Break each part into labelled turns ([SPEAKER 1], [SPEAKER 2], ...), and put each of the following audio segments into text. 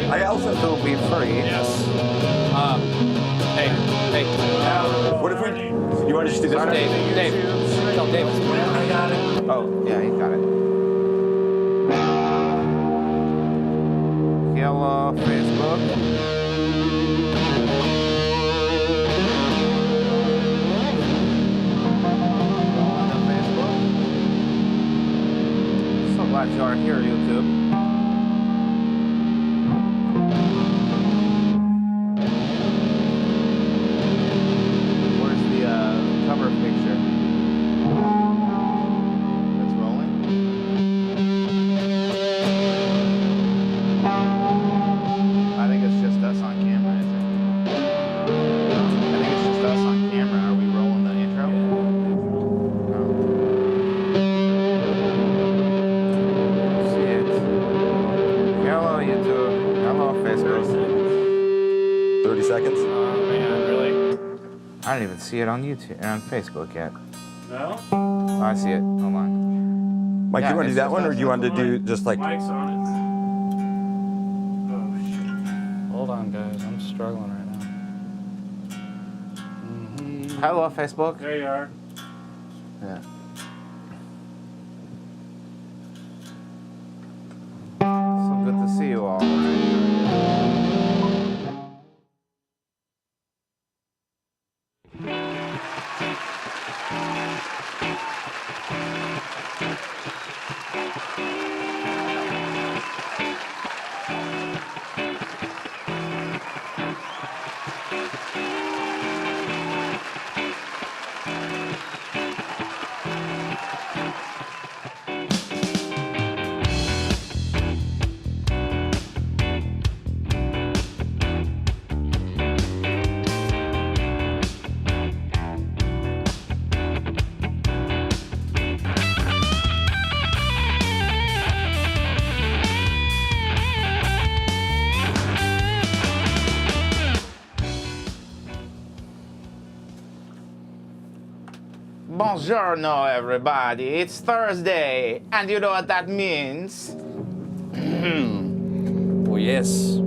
[SPEAKER 1] I also
[SPEAKER 2] will be free.
[SPEAKER 3] Yes.
[SPEAKER 2] Hey.
[SPEAKER 1] What if we? You want to just do this?
[SPEAKER 2] Dave. Tell Davis. Oh, yeah, he got it. Hello, Facebook. So glad you are here, YouTube. Where's the cover picture? It's rolling. I think it's just us on camera, is it? I think it's just us on camera. Are we rolling the intro? No. See it. Hello, YouTube. Hello, Facebook.
[SPEAKER 1] 30 seconds.
[SPEAKER 3] Oh man, really?
[SPEAKER 2] I don't even see it on YouTube or on Facebook yet.
[SPEAKER 3] No?
[SPEAKER 2] Oh, I see it. Hold on.
[SPEAKER 1] Mike,
[SPEAKER 2] Yeah,
[SPEAKER 1] you want to do
[SPEAKER 2] it's
[SPEAKER 1] that
[SPEAKER 2] just
[SPEAKER 1] one, or
[SPEAKER 2] us.
[SPEAKER 1] do you want to do just like?
[SPEAKER 3] Mike's on it. Oh shit.
[SPEAKER 4] Hold on, guys. I'm struggling right now.
[SPEAKER 2] Hello, Facebook.
[SPEAKER 3] There you are.
[SPEAKER 2] Yeah. So good to see you all. Buongiorno, everybody. It's Thursday, and you know what that means?
[SPEAKER 4] Oh, yes.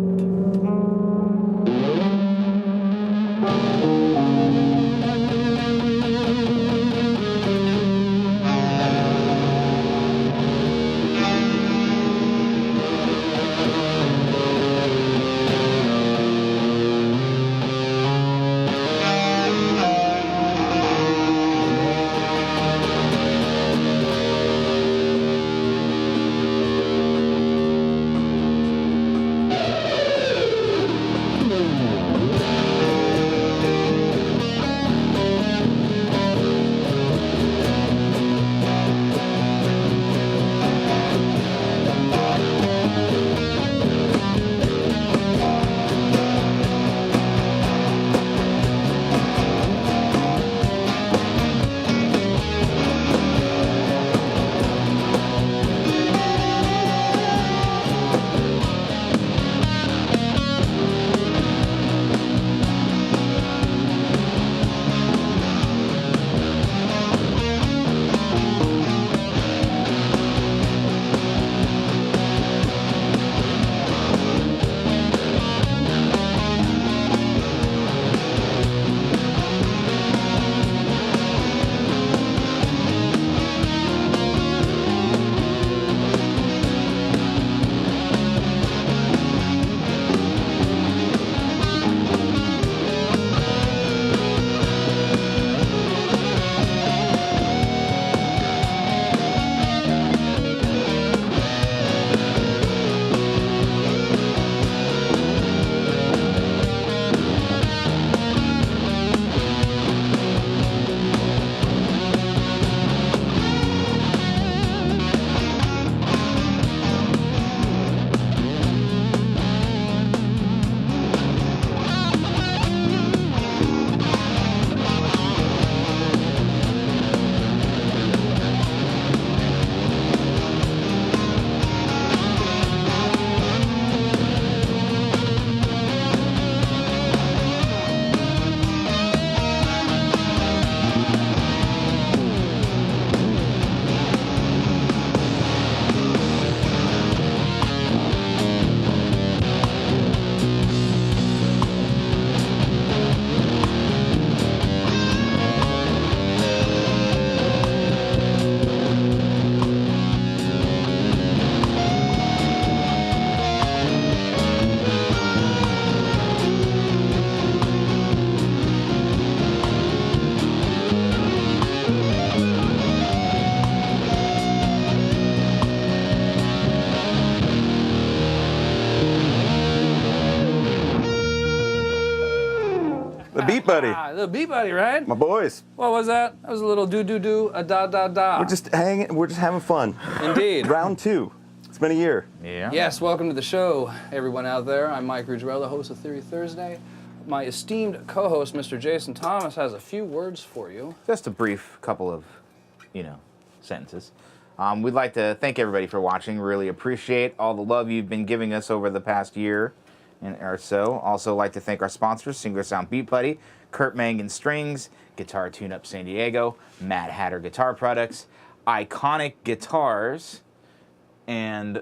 [SPEAKER 1] The Beat Buddy.
[SPEAKER 4] The Beat Buddy, right?
[SPEAKER 1] My boys.
[SPEAKER 4] What was that? That was a little do, a da.
[SPEAKER 1] We're just having fun.
[SPEAKER 4] Indeed.
[SPEAKER 1] Round 2. It's been a year.
[SPEAKER 2] Yeah.
[SPEAKER 4] Yes, welcome to the show, everyone out there. I'm MikeRuggirello, host of Theory Thursday. My esteemed co-host, Mr. Jason Thomas, has a few words for you.
[SPEAKER 2] Just a brief couple of, sentences. We'd like to thank everybody for watching. Really appreciate all the love you've been giving us over the past year or so. Also like to thank our sponsors, Singular Sound Beat Buddy, Kurt Mangan Strings, Guitar Tune Up San Diego, Mad Hatter Guitar Products, Iconic Guitars, and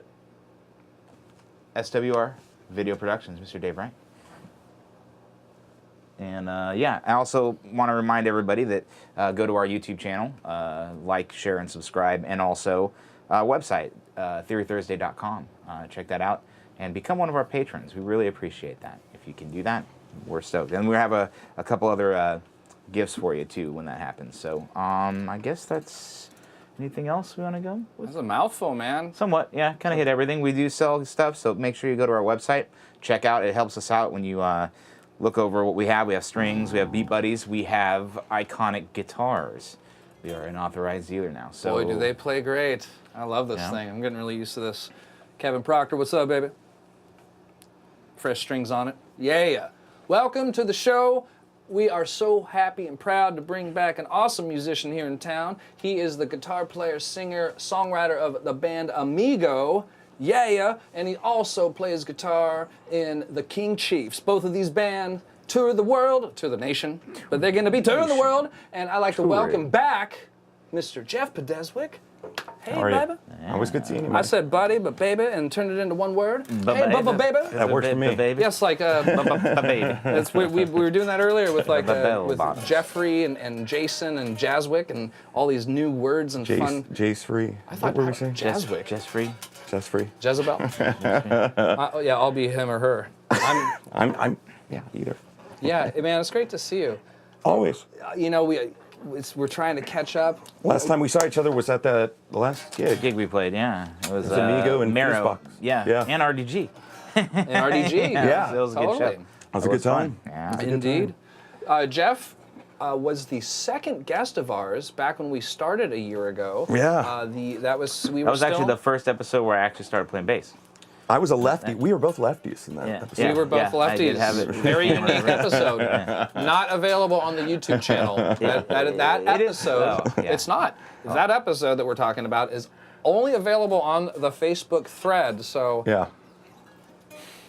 [SPEAKER 2] SWR Video Productions, Mr. Dave Wright. And I also want to remind everybody that go to our YouTube channel, like, share, and subscribe, and also website, TheoryThursday.com. Check that out and become one of our patrons. We really appreciate that. If you can do that, we're stoked. And we have a couple other gifts for you, too, when that happens. So I guess that's... Anything else we want to go with?
[SPEAKER 4] That's a mouthful, man.
[SPEAKER 2] Somewhat, yeah. Kind of hit everything. We do sell stuff, so make sure you go to our website. Check out. It helps us out when you... look over what we have. We have strings, we have Beat Buddies, we have Iconic Guitars. We are an authorized dealer now. So
[SPEAKER 4] Boy, do they play great. I love this thing. I'm getting really used to this. Kevin Proctor, what's up, baby? Fresh strings on it. Yeah. Welcome to the show. We are so happy and proud to bring back an awesome musician here in town. He is the guitar player, singer, songwriter of the band Amigo. Yeah, and he also plays guitar in the King Chiefs. Both of these bands tour the world, tour the nation, but they're going to be touring the world. And I'd like to welcome back Mr. Jeff Podeszwik. Hey,
[SPEAKER 1] How are
[SPEAKER 4] baby.
[SPEAKER 1] you? Always good seeing you,
[SPEAKER 4] I
[SPEAKER 1] man.
[SPEAKER 4] said buddy, but baby, and turned it into one word. Hey, Bubba Baby.
[SPEAKER 1] That works for me.
[SPEAKER 4] Yes, like it's, we were doing that earlier with with Jeffrey and Jason and Jazwick and all these new words and fun.
[SPEAKER 1] Jace free.
[SPEAKER 4] I thought
[SPEAKER 1] what were we saying?
[SPEAKER 4] Jazwick.
[SPEAKER 2] Just free.
[SPEAKER 1] Just free.
[SPEAKER 4] Jezebel. Yeah, I'll be him or her.
[SPEAKER 1] I'm either.
[SPEAKER 4] Yeah, man, it's great to see you.
[SPEAKER 1] Always.
[SPEAKER 4] We're trying to catch up.
[SPEAKER 1] Last time we saw each other was at the last gig.
[SPEAKER 2] Gig we played, yeah. It was
[SPEAKER 1] Amigo and
[SPEAKER 2] Mero.
[SPEAKER 1] Fuzz.
[SPEAKER 2] Yeah, and RDG.
[SPEAKER 4] In RDG.
[SPEAKER 1] Yeah.
[SPEAKER 2] It was a good show.
[SPEAKER 1] That was a good time.
[SPEAKER 2] Fun. Yeah.
[SPEAKER 4] Indeed. Jeff was the second guest of ours back when we started a year ago.
[SPEAKER 1] Yeah.
[SPEAKER 4] That was
[SPEAKER 2] actually the first episode where I actually started playing bass.
[SPEAKER 1] I was a lefty. We were both lefties in that episode.
[SPEAKER 4] We were both lefties.
[SPEAKER 2] I did have it.
[SPEAKER 4] Very unique episode. Not available on the YouTube channel. That episode, it's not. That episode that we're talking about is only available on the Facebook thread. So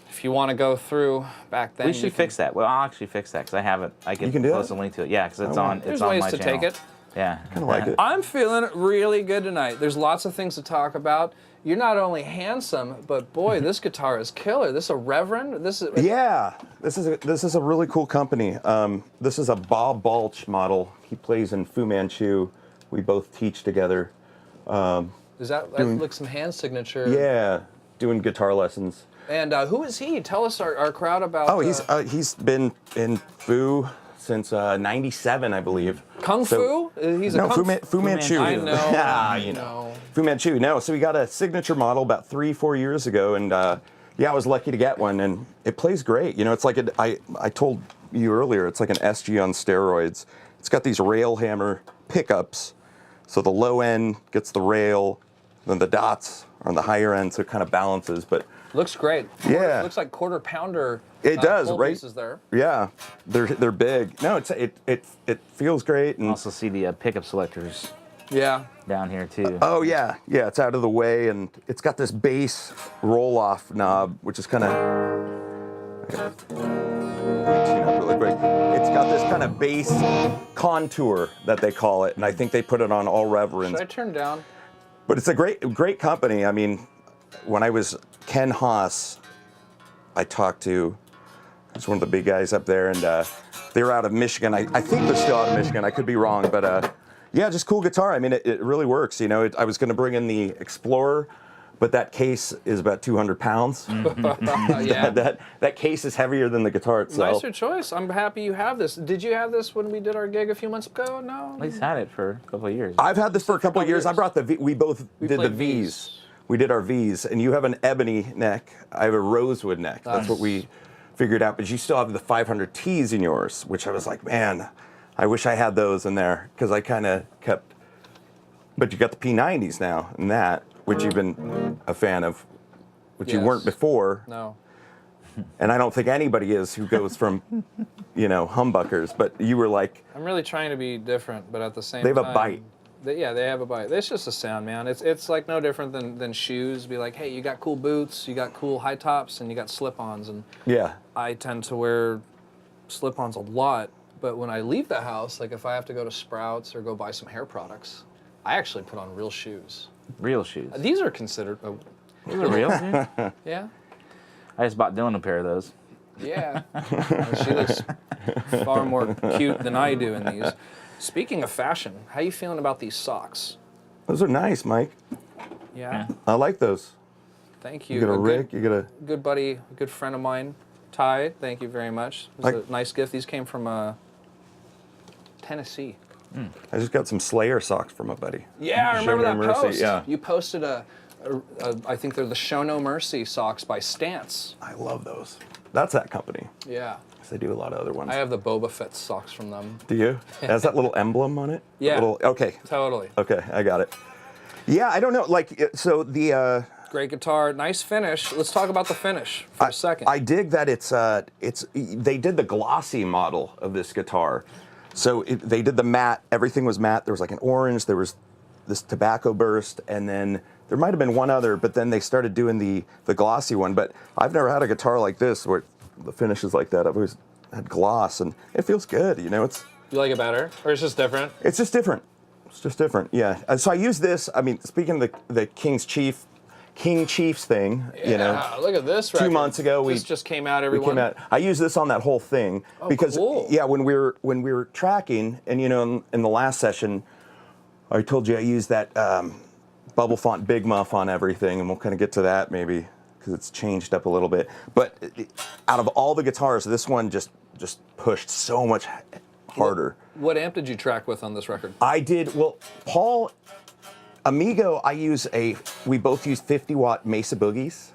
[SPEAKER 4] if you want to go through back then,
[SPEAKER 2] we should fix that. Well, I'll actually fix that because I have it. I can post a link to it. Yeah, because it's on.
[SPEAKER 4] There's
[SPEAKER 2] it's on
[SPEAKER 4] ways
[SPEAKER 2] my
[SPEAKER 4] to
[SPEAKER 2] channel.
[SPEAKER 4] take it.
[SPEAKER 2] Yeah.
[SPEAKER 1] Kind of like it.
[SPEAKER 4] I'm feeling really good tonight. There's lots of things to talk about. You're not only handsome, but boy, this guitar is killer. This is a Reverend. This is
[SPEAKER 1] This is a really cool company. This is a Bob Balch model. He plays in Fu Manchu. We both teach together.
[SPEAKER 4] Does that look some hand signature?
[SPEAKER 1] Yeah, doing guitar lessons.
[SPEAKER 4] And who is he? Tell us our crowd about.
[SPEAKER 1] Oh, he's been in Fu since '97, I believe.
[SPEAKER 4] Kung Fu? He's a
[SPEAKER 1] Fu Manchu.
[SPEAKER 4] I know.
[SPEAKER 1] Yeah, Fu Manchu. No, so we got a signature model about 3-4 years ago, and I was lucky to get one, and it plays great. It's like I told you earlier, it's like an SG on steroids. It's got these rail hammer pickups, so the low end gets the rail, then the dots are on the higher end, so it kind of balances. But
[SPEAKER 4] looks great.
[SPEAKER 1] Yeah,
[SPEAKER 4] it looks like quarter pounder.
[SPEAKER 1] It does, right?
[SPEAKER 4] Pieces there.
[SPEAKER 1] Yeah, they're big. No, it feels great. And
[SPEAKER 2] also see the pickup selectors.
[SPEAKER 4] Yeah.
[SPEAKER 2] Down here too.
[SPEAKER 1] Oh yeah, it's out of the way, and it's got this bass roll-off knob, which is kind of. Tune up really quick. It's got this kind of bass contour that they call it, and I think they put it on all Reverends.
[SPEAKER 4] Should I turn down?
[SPEAKER 1] But it's a great company. I mean, when I was Ken Haas, I talked to. He's one of the big guys up there, and they were out of Michigan. I think they're still out of Michigan. I could be wrong, but just cool guitar. I mean, it really works. I was going to bring in the Explorer, but that case is about 200 pounds.
[SPEAKER 4] Yeah.
[SPEAKER 1] that case is heavier than the guitar itself.
[SPEAKER 4] Nicer choice. I'm happy you have this. Did you have this when we did our gig a few months ago? No.
[SPEAKER 2] At least had it for a couple of years.
[SPEAKER 1] I've had this for a couple of years. I brought the V. We both did the
[SPEAKER 4] played
[SPEAKER 1] Vs. We did our Vs, and you have an ebony neck. I have a rosewood neck. That's what we figured out, but you still have the 500Ts in yours, which I was like, man, I wish I had those in there, because I kind of kept, but you got the P90s now, and that, which you've been a fan of, which you weren't before.
[SPEAKER 4] No.
[SPEAKER 1] And I don't think anybody is who goes from, humbuckers, but you were like...
[SPEAKER 4] I'm really trying to be different, but at the same time...
[SPEAKER 1] They have a bite.
[SPEAKER 4] They have a bite. It's just a sound, man. It's like no different than shoes. Be like, hey, you got cool boots, you got cool high tops, and you got slip-ons. And
[SPEAKER 1] Yeah.
[SPEAKER 4] I tend to wear slip-ons a lot, but when I leave the house, like if I have to go to Sprouts or go buy some hair products, I actually put on real shoes.
[SPEAKER 2] Real shoes.
[SPEAKER 4] These are considered...
[SPEAKER 2] These are real, dude.
[SPEAKER 4] Yeah?
[SPEAKER 2] I just bought Dylan a pair of those.
[SPEAKER 4] Yeah. She looks far more cute than I do in these. Speaking of fashion, how you feeling about these socks?
[SPEAKER 1] Those are nice, Mike.
[SPEAKER 4] Yeah?
[SPEAKER 1] I like those.
[SPEAKER 4] Thank you.
[SPEAKER 1] You got a Rick, you got a...
[SPEAKER 4] Good buddy, a good friend of mine, Ty, thank you very much. It was a nice gift. These came from Tennessee.
[SPEAKER 1] I just got some Slayer socks from a buddy.
[SPEAKER 4] Yeah, I
[SPEAKER 1] Show
[SPEAKER 4] remember
[SPEAKER 1] No
[SPEAKER 4] that
[SPEAKER 1] Mercy,
[SPEAKER 4] post.
[SPEAKER 1] yeah.
[SPEAKER 4] You posted I think they're the Show No Mercy socks by Stance.
[SPEAKER 1] I love those. That's that company.
[SPEAKER 4] Yeah.
[SPEAKER 1] 'Cause they do a lot of other ones.
[SPEAKER 4] I have the Boba Fett socks from them.
[SPEAKER 1] Do you? It has that little emblem on it?
[SPEAKER 4] Yeah.
[SPEAKER 1] Okay.
[SPEAKER 4] Totally.
[SPEAKER 1] Okay, I got it. Yeah, I don't know. Like, so the...
[SPEAKER 4] Great guitar, nice finish. Let's talk about the finish for a second.
[SPEAKER 1] I dig that it's they did the glossy model of this guitar. So they did the matte, everything was matte. There was like an orange, there was this tobacco burst, and then there might have been one other, but then they started doing the glossy one. But I've never had a guitar like this where the finish is like that. I've always had gloss, and it feels good, It's
[SPEAKER 4] You like it better? Or it's just different?
[SPEAKER 1] It's just different. It's just different, yeah. So I use this, I mean, speaking of the King Chiefs thing,
[SPEAKER 4] Yeah, look at this record.
[SPEAKER 1] 2 months ago,
[SPEAKER 4] this just came out, everyone.
[SPEAKER 1] I use this on that whole thing because,
[SPEAKER 4] cool.
[SPEAKER 1] yeah, when we were tracking, and in the last session, I told you I used that bubble font Big Muff on everything, and we'll kind of get to that maybe because it's changed up a little bit. But out of all the guitars, this one just pushed so much harder.
[SPEAKER 4] What amp did you track with on this record?
[SPEAKER 1] I did, well, Paul, Amigo, we both use 50-watt Mesa Boogies,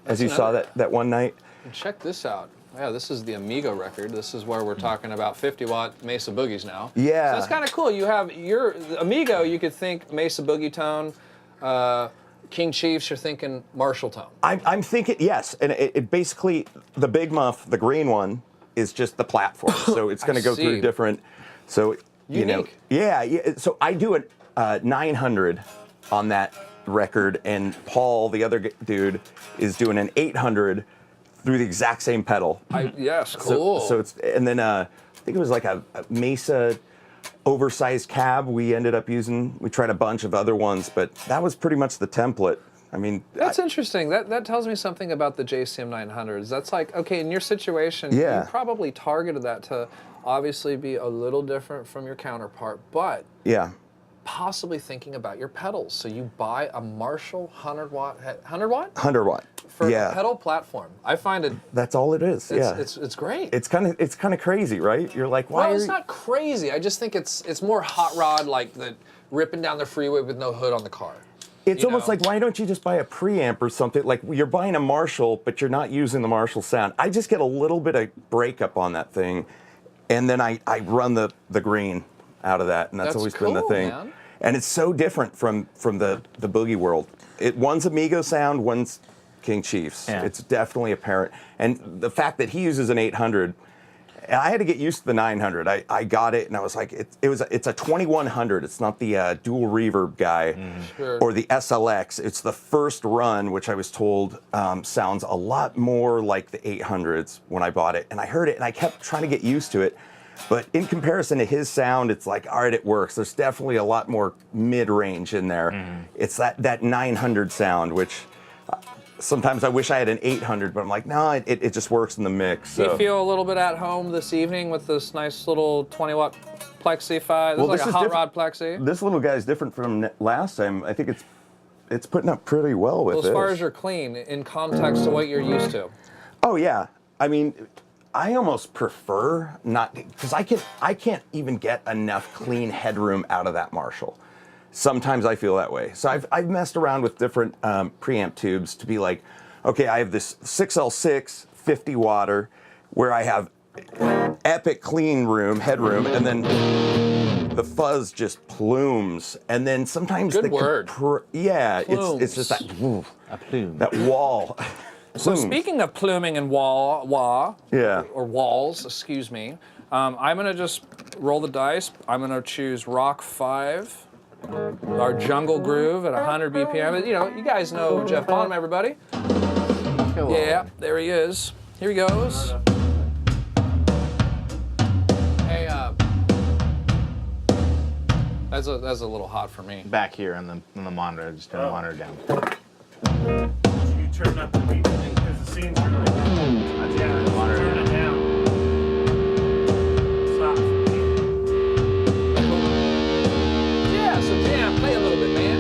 [SPEAKER 1] as you saw that one night.
[SPEAKER 4] And check this out. Yeah, this is the Amigo record. This is where we're talking about 50-watt Mesa Boogies now.
[SPEAKER 1] Yeah.
[SPEAKER 4] So that's kind of cool. You have your Amigo, you could think Mesa Boogie tone. King Chiefs, you're thinking Marshall tone.
[SPEAKER 1] I'm thinking, yes, and it basically, the Big Muff, the green one, is just the platform. So it's going to go through different, so,
[SPEAKER 4] Unique.
[SPEAKER 1] Yeah, so I do a 900 on that record, and Paul, the other dude, is doing an 800 through the exact same pedal.
[SPEAKER 4] Yes, cool.
[SPEAKER 1] So it's, and then I think it was like a Mesa oversized cab we ended up using. We tried a bunch of other ones, but that was pretty much the template. I mean,
[SPEAKER 4] that's interesting. That tells me something about the JCM 900s. That's like, okay, in your situation,
[SPEAKER 1] Yeah.
[SPEAKER 4] you probably targeted that to obviously be a little different from your counterpart, but
[SPEAKER 1] yeah.
[SPEAKER 4] possibly thinking about your pedals. So you buy a Marshall 100 watt?
[SPEAKER 1] 100 watt.
[SPEAKER 4] For
[SPEAKER 1] yeah.
[SPEAKER 4] a pedal platform. I find it.
[SPEAKER 1] That's all it is. Yeah.
[SPEAKER 4] It's great.
[SPEAKER 1] It's kind of crazy, right? You're like, why?
[SPEAKER 4] Well, it's not crazy. I just think it's more hot rod, like the ripping down the freeway with no hood on the car.
[SPEAKER 1] It's almost like, why don't you just buy a preamp or something? Like, you're buying a Marshall, but you're not using the Marshall sound. I just get a little bit of breakup on that thing, and then I run the green out of that, and that's always been the
[SPEAKER 4] cool,
[SPEAKER 1] thing.
[SPEAKER 4] man.
[SPEAKER 1] And it's so different from the boogie world. One's Amigo sound, one's King Chiefs.
[SPEAKER 2] Yeah.
[SPEAKER 1] It's definitely apparent. And the fact that he uses an 800, and I had to get used to the 900. I got it, and I was like, it's a 2100. It's not the dual reverb guy
[SPEAKER 4] Sure.
[SPEAKER 1] or the SLX. It's the first run, which I was told sounds a lot more like the 800s when I bought it. And I heard it, and I kept trying to get used to it. But in comparison to his sound, it's like, all right, it works. There's definitely a lot more mid-range in there. It's that 900 sound, which sometimes I wish I had an 800, but I'm like, no, it just works in the mix.
[SPEAKER 4] Do
[SPEAKER 1] So.
[SPEAKER 4] you feel a little bit at home this evening with this nice little 20 watt Plexi 5? This is like a hot rod Plexi.
[SPEAKER 1] This little guy is different from last time. I think it's putting up pretty well with
[SPEAKER 4] Well, as far as you're clean, in context to what you're used to.
[SPEAKER 1] Oh yeah, I mean, I almost prefer not, because I can't even get enough clean headroom out of that Marshall. Sometimes I feel that way. So I've messed around with different preamp tubes to be like, okay, I have this 6L6 50 watter, where I have epic clean room, headroom, and then the fuzz just plumes, and then sometimes
[SPEAKER 4] Good word.
[SPEAKER 1] It's just that
[SPEAKER 2] A plume.
[SPEAKER 1] that wall.
[SPEAKER 4] So
[SPEAKER 1] Plumes.
[SPEAKER 4] speaking of pluming and or walls, excuse me, I'm gonna just roll the dice. I'm gonna choose Rock 5, our jungle groove at 100 BPM. You know, you guys know Jeff Bonham, everybody.
[SPEAKER 2] Hello.
[SPEAKER 4] Yeah, there he is. Here he goes. Hey, that's a little hot for me.
[SPEAKER 2] Back here on the monitor, just turn the monitor down.
[SPEAKER 3] You turn up the beat because the scene's really good.
[SPEAKER 2] That's
[SPEAKER 3] Yeah,
[SPEAKER 2] the monitor
[SPEAKER 3] turn it down. Stop.
[SPEAKER 4] Yeah, so jam, play a little bit, man.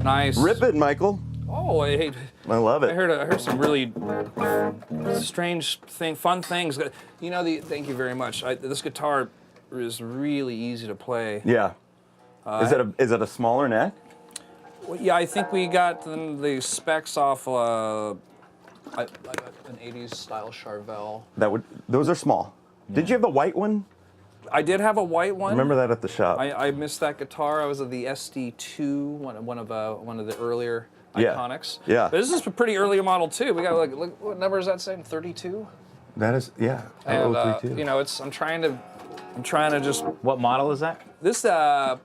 [SPEAKER 4] Nice.
[SPEAKER 1] Rip it, Michael.
[SPEAKER 4] Oh, I
[SPEAKER 1] love it.
[SPEAKER 4] I heard some really strange fun things. You know, thank you very much. This guitar is really easy to play.
[SPEAKER 1] Yeah. Is it a smaller neck?
[SPEAKER 4] Well, yeah, I think we got the specs off an 80s style Charvel.
[SPEAKER 1] Those are small. Yeah. Did you have the white one?
[SPEAKER 4] I did have a white one.
[SPEAKER 1] Remember that at the shop.
[SPEAKER 4] I missed that guitar. I was at the SD2, one of the earlier Iconics.
[SPEAKER 1] Yeah.
[SPEAKER 4] But this is a pretty earlier model too. We got look what number is that saying? 32.
[SPEAKER 1] That is, yeah.
[SPEAKER 4] And you know, I'm trying to just.
[SPEAKER 2] What model is that?
[SPEAKER 4] This an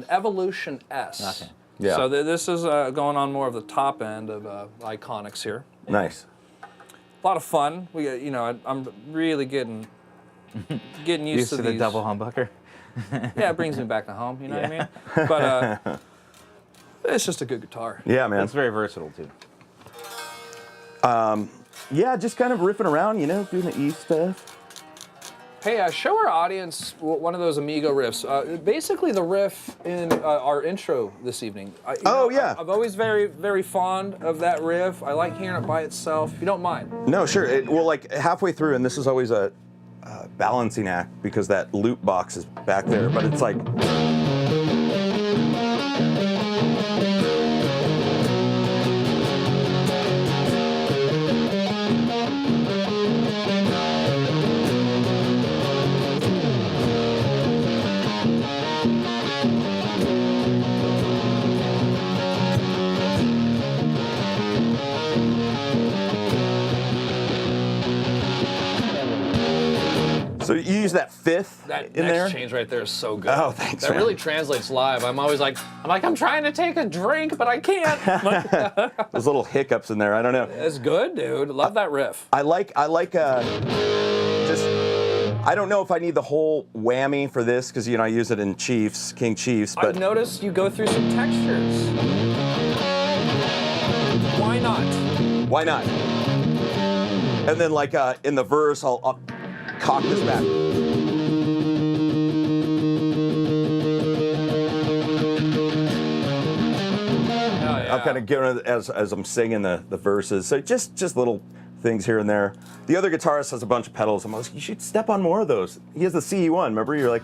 [SPEAKER 4] Evolution S.
[SPEAKER 2] Okay.
[SPEAKER 1] Yeah.
[SPEAKER 4] So this is going on more of the top end of Iconics here.
[SPEAKER 1] Nice.
[SPEAKER 4] A lot of fun. I'm really getting used to
[SPEAKER 2] the
[SPEAKER 4] these.
[SPEAKER 2] double humbucker.
[SPEAKER 4] Yeah, it brings me back to home. You know what I mean? But it's just a good guitar.
[SPEAKER 1] Yeah, man.
[SPEAKER 2] It's very versatile too.
[SPEAKER 1] Yeah, just kind of riffing around, doing the E stuff.
[SPEAKER 4] Hey, show our audience one of those Amigo riffs. Basically, the riff in our intro this evening.
[SPEAKER 1] Yeah.
[SPEAKER 4] I'm always very, very fond of that riff. I like hearing it by itself. If you don't mind.
[SPEAKER 1] No, sure. Like halfway through, and this is always a balancing act because that loop box is back there, but it's like. So you use that fifth
[SPEAKER 4] That
[SPEAKER 1] in
[SPEAKER 4] next
[SPEAKER 1] there?
[SPEAKER 4] change right there is so good.
[SPEAKER 1] Oh, thanks,
[SPEAKER 4] That
[SPEAKER 1] man.
[SPEAKER 4] really translates live. I'm trying to take a drink, but I can't.
[SPEAKER 1] Those little hiccups in there. I don't know.
[SPEAKER 4] It's good, dude. Love that riff.
[SPEAKER 1] I like just. I don't know if I need the whole whammy for this because I use it in King Chiefs. But
[SPEAKER 4] I've noticed you go through some textures. Why not?
[SPEAKER 1] Why not? And then in the verse, I'll cock this back.
[SPEAKER 4] Yeah.
[SPEAKER 1] I'm kind of giving it as I'm singing the verses. So just little things here and there. The other guitarist has a bunch of pedals. I'm like, you should step on more of those. He has the CE1. Remember, you're like,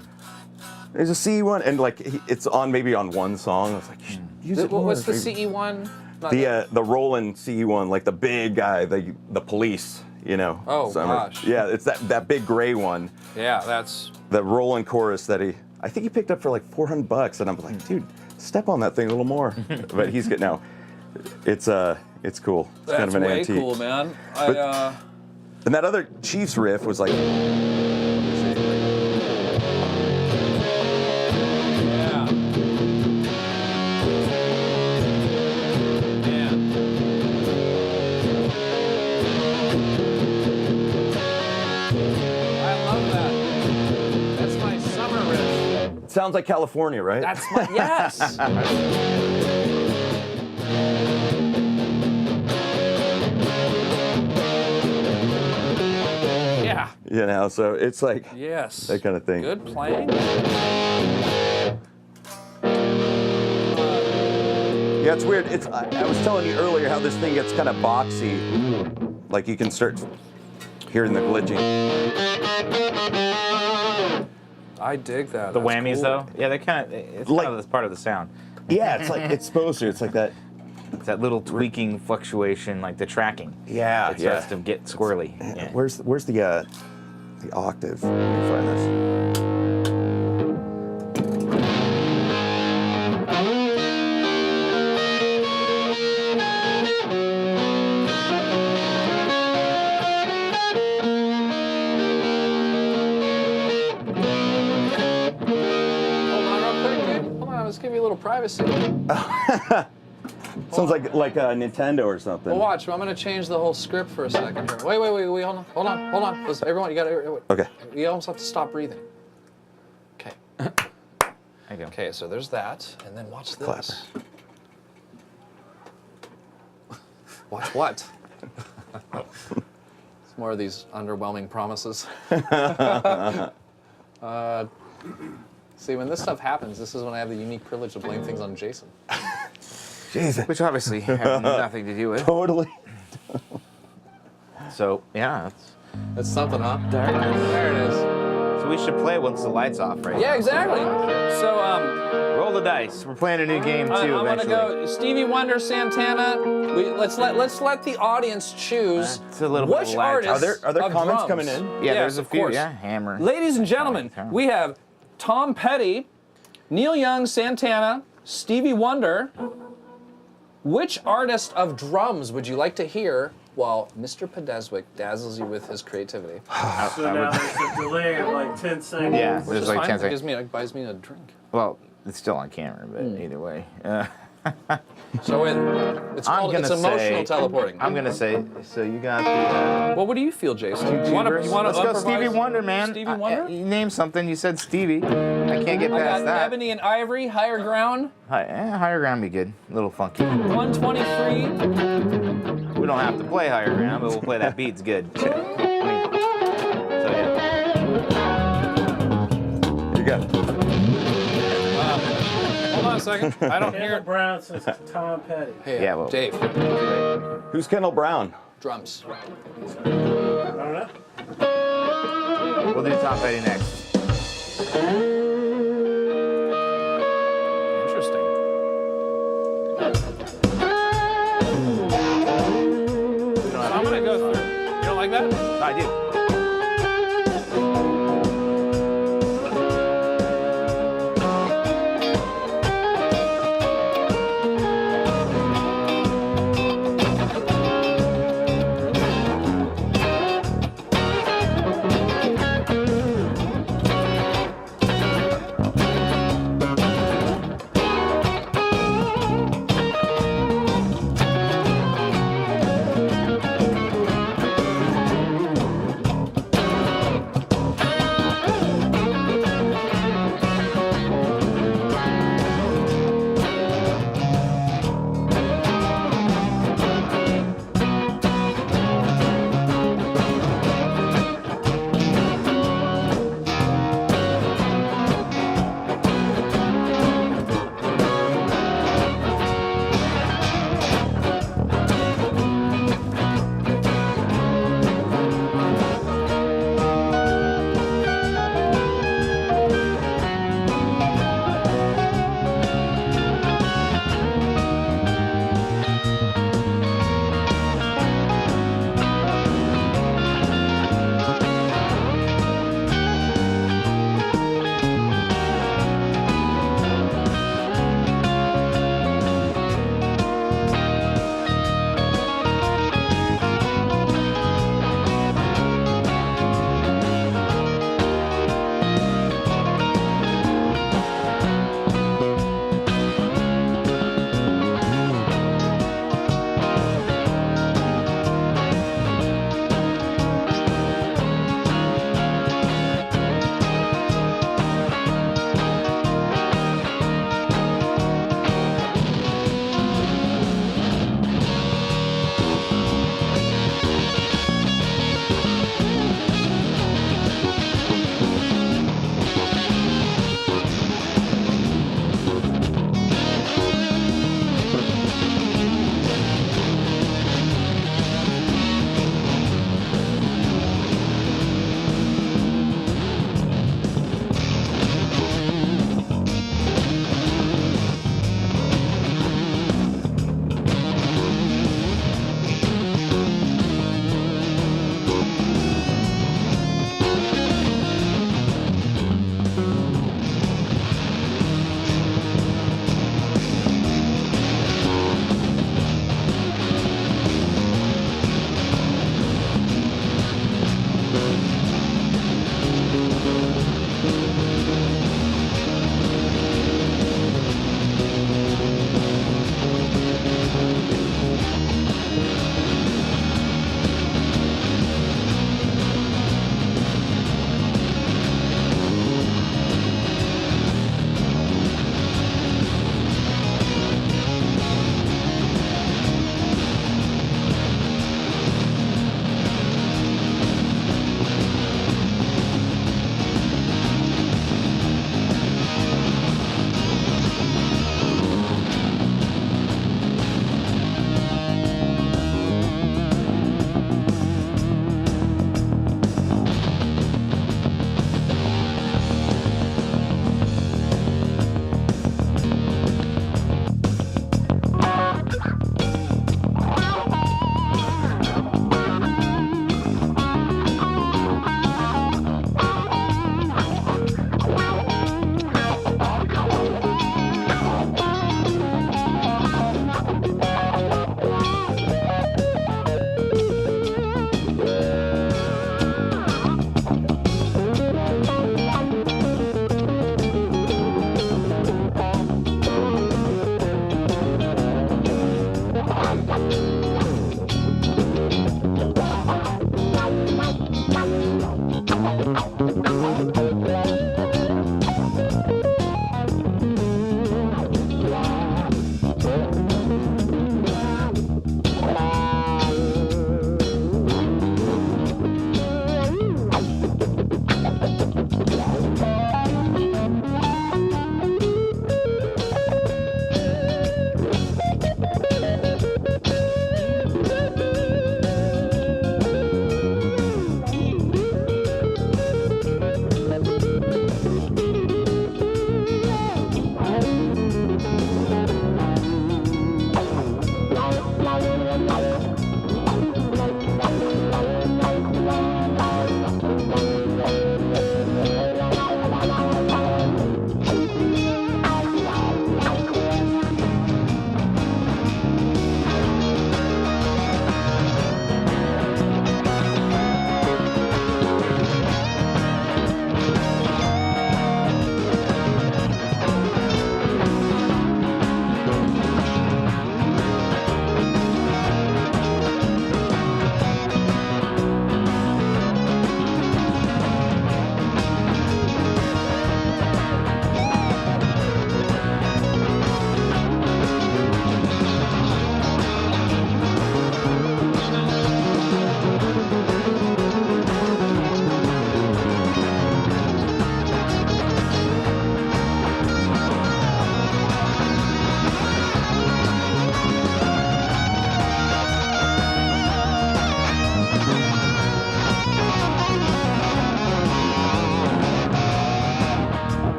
[SPEAKER 1] there's a CE1, and it's on maybe on one song. I was like, you should use it more.
[SPEAKER 4] What's the CE1?
[SPEAKER 1] The Roland CE1, like the big guy, the police.
[SPEAKER 4] Oh, gosh.
[SPEAKER 1] Yeah, it's that big gray one.
[SPEAKER 4] Yeah, that's.
[SPEAKER 1] The Roland chorus that I think he picked up for like $400, and I'm like, dude, step on that thing a little more. But he's good now. It's cool. It's
[SPEAKER 4] That's
[SPEAKER 1] kind of an
[SPEAKER 4] way
[SPEAKER 1] antique.
[SPEAKER 4] cool, man.
[SPEAKER 1] And that other Chiefs riff was like. Sounds like California, right?
[SPEAKER 4] That's my yes. Yeah.
[SPEAKER 1] So it's like
[SPEAKER 4] yes,
[SPEAKER 1] that kind of thing.
[SPEAKER 4] Good playing.
[SPEAKER 1] Yeah, it's weird. I was telling you earlier how this thing gets kind of boxy. Like you can start hearing the glitching.
[SPEAKER 4] I dig that.
[SPEAKER 2] The
[SPEAKER 4] That's
[SPEAKER 2] whammies,
[SPEAKER 4] cool.
[SPEAKER 2] though, yeah, it's kind of part of the sound.
[SPEAKER 1] Yeah, it's like it's supposed to. It's like that.
[SPEAKER 2] It's that little tweaking fluctuation, like the tracking.
[SPEAKER 1] Yeah,
[SPEAKER 2] It starts to get squirrely. Yeah.
[SPEAKER 1] Where's the octave? Let me find this.
[SPEAKER 4] Let's give you a little privacy.
[SPEAKER 1] Sounds like a Nintendo or something.
[SPEAKER 4] Well, watch. I'm gonna change the whole script for a second here. Wait. Hold on. Listen, everyone, you gotta.
[SPEAKER 1] Okay.
[SPEAKER 4] You almost have to stop breathing. Okay.
[SPEAKER 2] There you go.
[SPEAKER 4] Okay, so there's that, and then watch this.
[SPEAKER 1] Clapper.
[SPEAKER 4] Watch what? It's more of these underwhelming promises. See, when this stuff happens, this is when I have the unique privilege to blame things on Jason.
[SPEAKER 1] Jesus.
[SPEAKER 2] Which obviously have nothing to do with.
[SPEAKER 1] Totally.
[SPEAKER 2] So yeah,
[SPEAKER 4] That's something, huh?
[SPEAKER 2] there it is.
[SPEAKER 4] There it is.
[SPEAKER 2] So we should play it once the lights off, right?
[SPEAKER 4] Yeah,
[SPEAKER 2] now.
[SPEAKER 4] exactly. So,
[SPEAKER 2] Roll the dice. We're playing a new game too.
[SPEAKER 4] I want to
[SPEAKER 2] eventually.
[SPEAKER 4] go Stevie Wonder, Santana. Let's let the audience choose
[SPEAKER 2] It's a little bit
[SPEAKER 4] which
[SPEAKER 2] of lag.
[SPEAKER 4] artist
[SPEAKER 1] Are there
[SPEAKER 4] of
[SPEAKER 1] comments
[SPEAKER 4] drums.
[SPEAKER 1] coming in?
[SPEAKER 2] Yeah,
[SPEAKER 4] Yes,
[SPEAKER 2] there's a
[SPEAKER 4] of
[SPEAKER 2] few.
[SPEAKER 4] course.
[SPEAKER 2] Yeah, Hammer.
[SPEAKER 4] Ladies and gentlemen, we have Tom Petty, Neil Young, Santana, Stevie Wonder. Which artist of drums would you like to hear while Mr. Podeszwik dazzles you with his creativity?
[SPEAKER 3] So now there's a delay of like 10 seconds.
[SPEAKER 2] Yeah,
[SPEAKER 4] Which
[SPEAKER 2] there's
[SPEAKER 4] is
[SPEAKER 2] like
[SPEAKER 4] fine.
[SPEAKER 2] 10
[SPEAKER 4] It
[SPEAKER 2] seconds.
[SPEAKER 4] buys me a drink.
[SPEAKER 2] Well, it's still on camera, but either way.
[SPEAKER 4] So it's emotional teleporting.
[SPEAKER 2] I'm gonna say. So you got the.
[SPEAKER 4] Well, what do you feel, Jason? You want to
[SPEAKER 2] Let's go Stevie Wonder, man.
[SPEAKER 4] Stevie Wonder?
[SPEAKER 2] You named something. You said Stevie. I can't get
[SPEAKER 4] I
[SPEAKER 2] past
[SPEAKER 4] got
[SPEAKER 2] that.
[SPEAKER 4] Ebony and Ivory, Higher Ground,
[SPEAKER 2] Higher ground be good. A little funky.
[SPEAKER 4] 123.
[SPEAKER 2] We don't have to play higher ground, but we'll play that beat. It's good. So yeah.
[SPEAKER 1] You got it.
[SPEAKER 4] Hold on a second. I don't
[SPEAKER 3] Kendall
[SPEAKER 4] hear.
[SPEAKER 3] Brown says Tom Petty.
[SPEAKER 4] Hey,
[SPEAKER 2] Yeah, well-
[SPEAKER 4] Dave.
[SPEAKER 1] Who's Kendall Brown?
[SPEAKER 4] Drums.
[SPEAKER 3] I don't know.
[SPEAKER 2] We'll do Tom Petty next.
[SPEAKER 4] Interesting. So I'm gonna go through. You don't like that?
[SPEAKER 2] I do.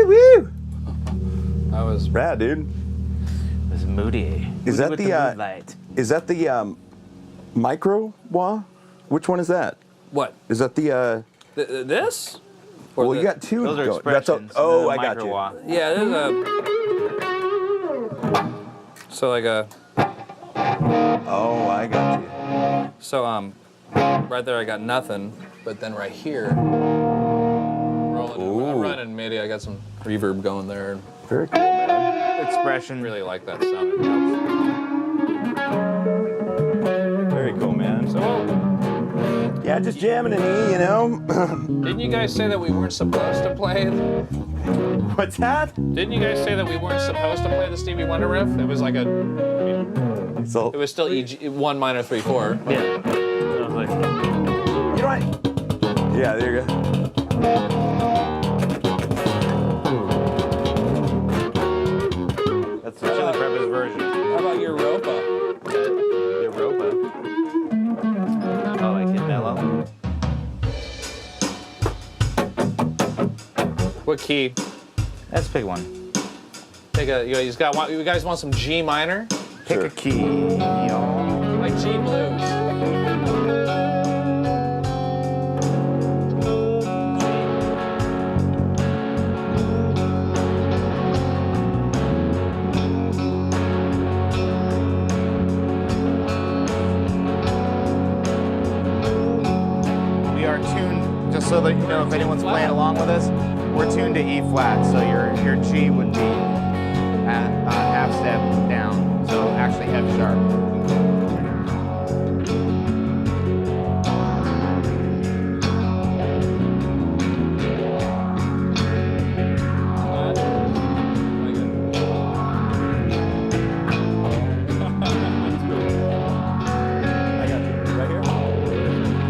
[SPEAKER 1] Woo!
[SPEAKER 4] I was
[SPEAKER 1] Rad, dude.
[SPEAKER 2] It was moody.
[SPEAKER 1] Is that
[SPEAKER 2] With
[SPEAKER 1] the,
[SPEAKER 2] moonlight.
[SPEAKER 1] Is that the micro wah? Which one is that?
[SPEAKER 4] what?
[SPEAKER 1] Is that the?
[SPEAKER 4] This? Or
[SPEAKER 1] Well,
[SPEAKER 4] the-
[SPEAKER 1] you got two.
[SPEAKER 2] Those are
[SPEAKER 1] going. That's a,
[SPEAKER 2] expressions.
[SPEAKER 1] oh,
[SPEAKER 2] The
[SPEAKER 1] I got you.
[SPEAKER 2] micro-wah.
[SPEAKER 4] Yeah, there's a. So like a.
[SPEAKER 1] Oh, I got you.
[SPEAKER 4] So right there I got nothing, but then right here, rolling. I'm
[SPEAKER 1] Ooh.
[SPEAKER 4] running MIDI. I got some reverb going there.
[SPEAKER 1] Very cool, man.
[SPEAKER 2] Expression.
[SPEAKER 4] Really like that sound. It helps.
[SPEAKER 1] Very cool, man.
[SPEAKER 4] So
[SPEAKER 1] Yeah, just jamming an E, you know.
[SPEAKER 4] didn't you guys say that we weren't supposed to play?
[SPEAKER 1] What's that?
[SPEAKER 4] Didn't you guys say that we weren't supposed to play the Stevie Wonder riff? It was like a.
[SPEAKER 1] So
[SPEAKER 4] It was still E 1 minor 3 4.
[SPEAKER 2] Yeah. I was like,
[SPEAKER 1] you know what? Yeah, there you go.
[SPEAKER 2] that's the Chili Peppers version.
[SPEAKER 4] How about your Europa?
[SPEAKER 2] Europa. Oh, like it mellow.
[SPEAKER 4] What key?
[SPEAKER 2] Let's pick one.
[SPEAKER 4] Take a. You guys want some G minor?
[SPEAKER 2] Pick a key, y'all.
[SPEAKER 4] Like G blues.
[SPEAKER 2] We are tuned, just so that you know if anyone's playing along with us, we're tuned to E flat, so your G would be at half step down, so actually F sharp.
[SPEAKER 1] I got you. Right here.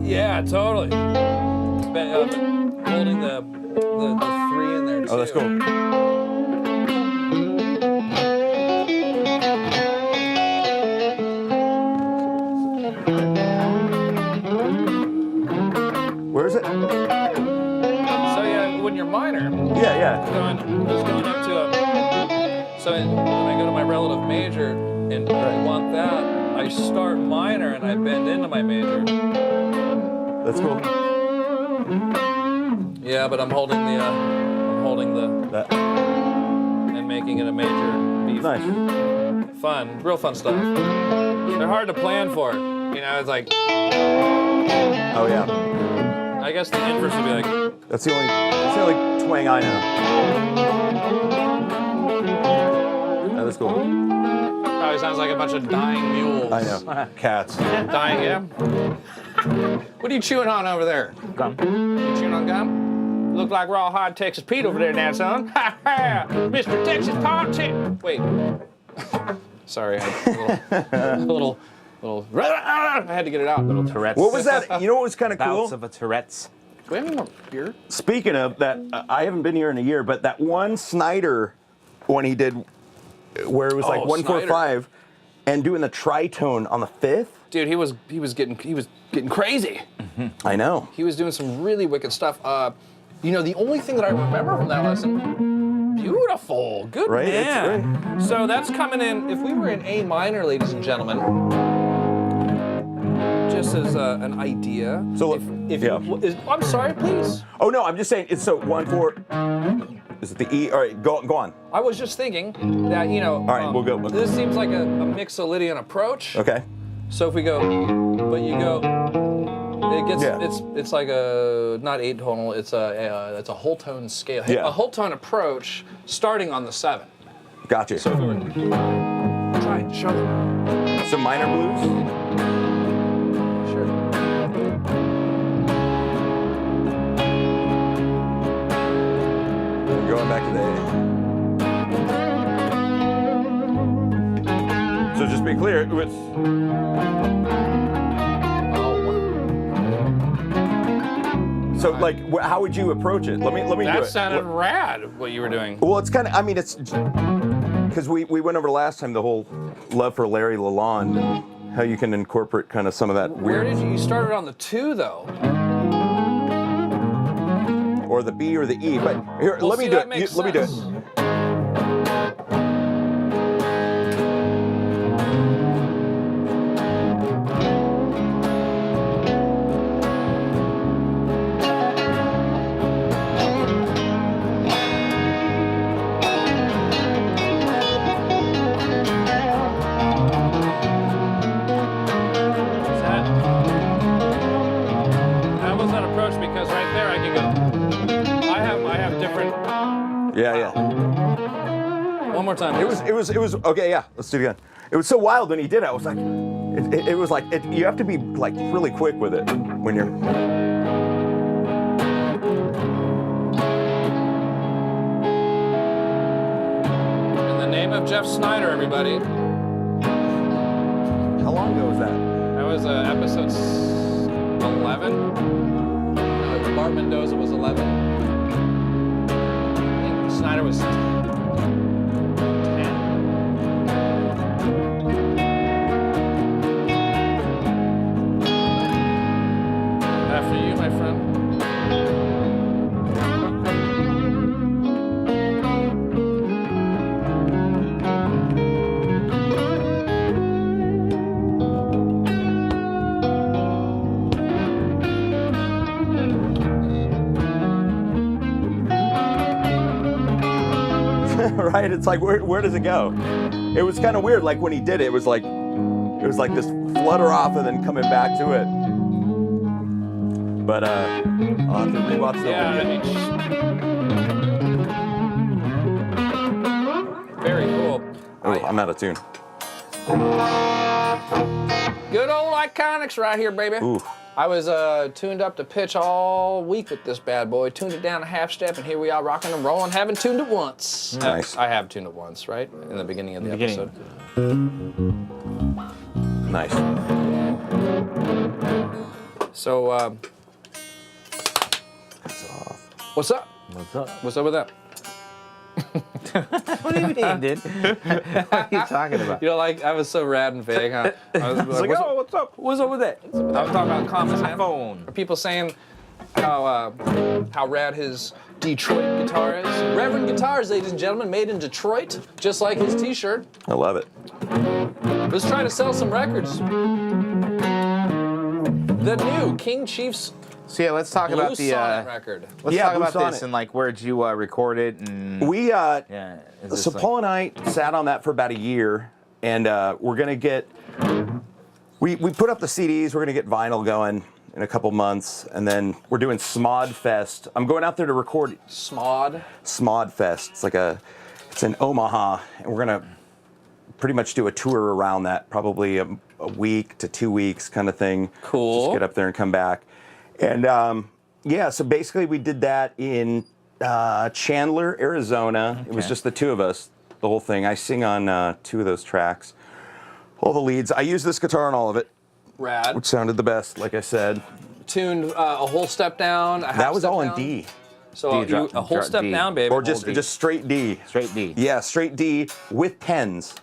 [SPEAKER 4] Yeah, totally. Holding the 3 in there too.
[SPEAKER 1] Oh, that's cool. Where is it?
[SPEAKER 4] So yeah, when you're minor,
[SPEAKER 1] Yeah.
[SPEAKER 4] just going up to a. So when I go to my relative major and I want that, I start minor and I bend into my major.
[SPEAKER 1] That's cool.
[SPEAKER 4] Yeah, but I'm holding the
[SPEAKER 1] That.
[SPEAKER 4] and making it a major B.
[SPEAKER 1] Nice.
[SPEAKER 4] Fun, real fun stuff. They're hard to plan for. You know, it's like.
[SPEAKER 1] Oh yeah.
[SPEAKER 4] I guess the inverse would be like.
[SPEAKER 1] That's the only twang I know. That is cool.
[SPEAKER 4] Probably sounds like a bunch of dying mules.
[SPEAKER 1] I know. Cats.
[SPEAKER 4] Dying, yeah. What are you chewing on over there?
[SPEAKER 2] Gum.
[SPEAKER 4] You chewing on gum? Look like raw hard Texas Pete over there now, son. Ha ha! Mr. Texas Politics. Wait. Sorry, I had a little. I had to get it out.
[SPEAKER 2] Little Tourette's.
[SPEAKER 1] What was that? You know what was kind of cool?
[SPEAKER 2] Bouts of a Tourette's.
[SPEAKER 4] Do we have any more beer?
[SPEAKER 1] Speaking of that, I haven't been here in a year, but that one Snyder one he did where it was like 145 and doing the tritone on the 5th.
[SPEAKER 4] Dude, he was getting crazy.
[SPEAKER 1] I know.
[SPEAKER 4] He was doing some really wicked stuff. You know, the only thing that I remember from that lesson, beautiful, good
[SPEAKER 1] Right?
[SPEAKER 4] man. So that's coming in. If we were in A minor, ladies and gentlemen, just as an idea.
[SPEAKER 1] So
[SPEAKER 4] I'm sorry, please.
[SPEAKER 1] Oh no, I'm just saying it's so 1/4. Is it the E? All right, go on.
[SPEAKER 4] I was just thinking that, you know.
[SPEAKER 1] All right, we'll go.
[SPEAKER 4] This seems like a Mixolydian approach.
[SPEAKER 1] Okay.
[SPEAKER 4] So if we go, but you go, it gets
[SPEAKER 1] Yeah.
[SPEAKER 4] it's like a not 8-tonal. It's a whole tone scale.
[SPEAKER 1] Yeah.
[SPEAKER 4] A whole tone approach starting on the 7.
[SPEAKER 1] Gotcha.
[SPEAKER 4] So if we were, try and show them.
[SPEAKER 1] Some minor blues.
[SPEAKER 4] Sure.
[SPEAKER 1] Going back to the A. So just be clear, it's so like how would you approach it? Let me do it.
[SPEAKER 4] That sounded rad. What you were doing.
[SPEAKER 1] Well, it's kind of. I mean, it's because we went over last time the whole love for Larry Lalonde and how you can incorporate kind of some of that
[SPEAKER 4] Where
[SPEAKER 1] weird.
[SPEAKER 4] did you started on the 2 though?
[SPEAKER 1] Or the B or the E, but here,
[SPEAKER 4] Well,
[SPEAKER 1] let me
[SPEAKER 4] see,
[SPEAKER 1] do
[SPEAKER 4] that
[SPEAKER 1] it.
[SPEAKER 4] makes
[SPEAKER 1] Let me do it.
[SPEAKER 4] sense. That was an approach because right there I can go. I have different.
[SPEAKER 1] Yeah.
[SPEAKER 4] One more time.
[SPEAKER 1] It was okay. Yeah, let's do it again. It was so wild when he did it. I was like, it was like you have to be like really quick with it when you're.
[SPEAKER 4] In the name of Jeff Snyder, everybody.
[SPEAKER 1] How long ago was that?
[SPEAKER 4] That was episode 11. No, Bart Mendoza was 11. I think Snyder was 10. After you, my friend.
[SPEAKER 1] Right? It's like where does it go? It was kind of weird. Like when he did it, it was like this flutter off and then coming back to it. But I'll have to rewatch the
[SPEAKER 4] Yeah, I
[SPEAKER 1] video.
[SPEAKER 4] mean, very cool.
[SPEAKER 1] Oh, I'm out of tune.
[SPEAKER 4] Good old Iconics right here, baby.
[SPEAKER 1] Ooh.
[SPEAKER 4] I was tuned up to pitch all week with this bad boy. Tuned it down a half step, and here we are rocking and rolling. Haven't tuned it once.
[SPEAKER 1] Nice.
[SPEAKER 4] I have tuned it once, right? In the beginning of the
[SPEAKER 2] beginning.
[SPEAKER 4] episode.
[SPEAKER 1] Nice.
[SPEAKER 4] So, what's up?
[SPEAKER 2] What's up?
[SPEAKER 4] What's up with that?
[SPEAKER 2] What do you mean, dude? What are you talking about?
[SPEAKER 4] You know, like, I was so rad and vague, huh? I was
[SPEAKER 2] It's like, oh, what's up?
[SPEAKER 4] what's up with that? I was talking about comments, man.
[SPEAKER 2] Phone.
[SPEAKER 4] Are people saying how rad his Detroit guitar is? Reverend Guitars, ladies and gentlemen, made in Detroit, just like his t-shirt.
[SPEAKER 1] I love it.
[SPEAKER 4] Let's try to sell some records. The new King Chief's
[SPEAKER 2] So yeah, let's talk
[SPEAKER 4] Blue
[SPEAKER 2] about the.
[SPEAKER 4] Sonnet record.
[SPEAKER 2] Let's
[SPEAKER 1] Yeah,
[SPEAKER 2] talk
[SPEAKER 1] Blue
[SPEAKER 2] about
[SPEAKER 1] Sonnet.
[SPEAKER 2] this and like where'd you record it and.
[SPEAKER 1] We
[SPEAKER 2] Yeah. Is this
[SPEAKER 1] so
[SPEAKER 2] like-
[SPEAKER 1] Paul and I sat on that for about a year, and we're gonna get. We put up the CDs. We're gonna get vinyl going in a couple months, and then we're doing Smod Fest. I'm going out there to record
[SPEAKER 4] Smod.
[SPEAKER 1] Smod Fest. It's in Omaha, and we're gonna pretty much do a tour around that, probably a week to 2 weeks kind of thing.
[SPEAKER 4] Cool.
[SPEAKER 1] Just get up there and come back, and yeah. So basically, we did that in Chandler, Arizona. It was just the two of us, the whole thing. I sing on 2 of those tracks, all the leads. I use this guitar on all of it,
[SPEAKER 4] Rad.
[SPEAKER 1] which sounded the best, like I said.
[SPEAKER 4] Tuned a whole step down.
[SPEAKER 1] That was all in D,
[SPEAKER 4] So
[SPEAKER 2] D, drop-
[SPEAKER 4] a whole
[SPEAKER 2] drop
[SPEAKER 4] step
[SPEAKER 2] D.
[SPEAKER 4] down, baby.
[SPEAKER 1] or just
[SPEAKER 2] D.
[SPEAKER 1] straight D.
[SPEAKER 2] Straight D.
[SPEAKER 1] Yeah, straight D with 10s.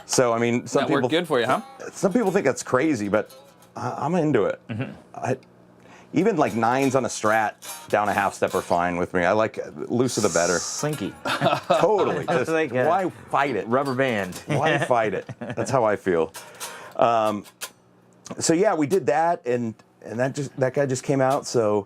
[SPEAKER 1] So I mean, some
[SPEAKER 4] that
[SPEAKER 1] people
[SPEAKER 4] worked good for you, huh?
[SPEAKER 1] Some people think that's crazy, but I'm into it. Even like 9s on a Strat down a half step are fine with me. I like looser the better.
[SPEAKER 2] Slinky.
[SPEAKER 1] Totally. Just,
[SPEAKER 2] like a-
[SPEAKER 1] why fight it?
[SPEAKER 2] Rubber band.
[SPEAKER 1] Why fight it? That's how I feel. So yeah, we did that, and that guy just came out. So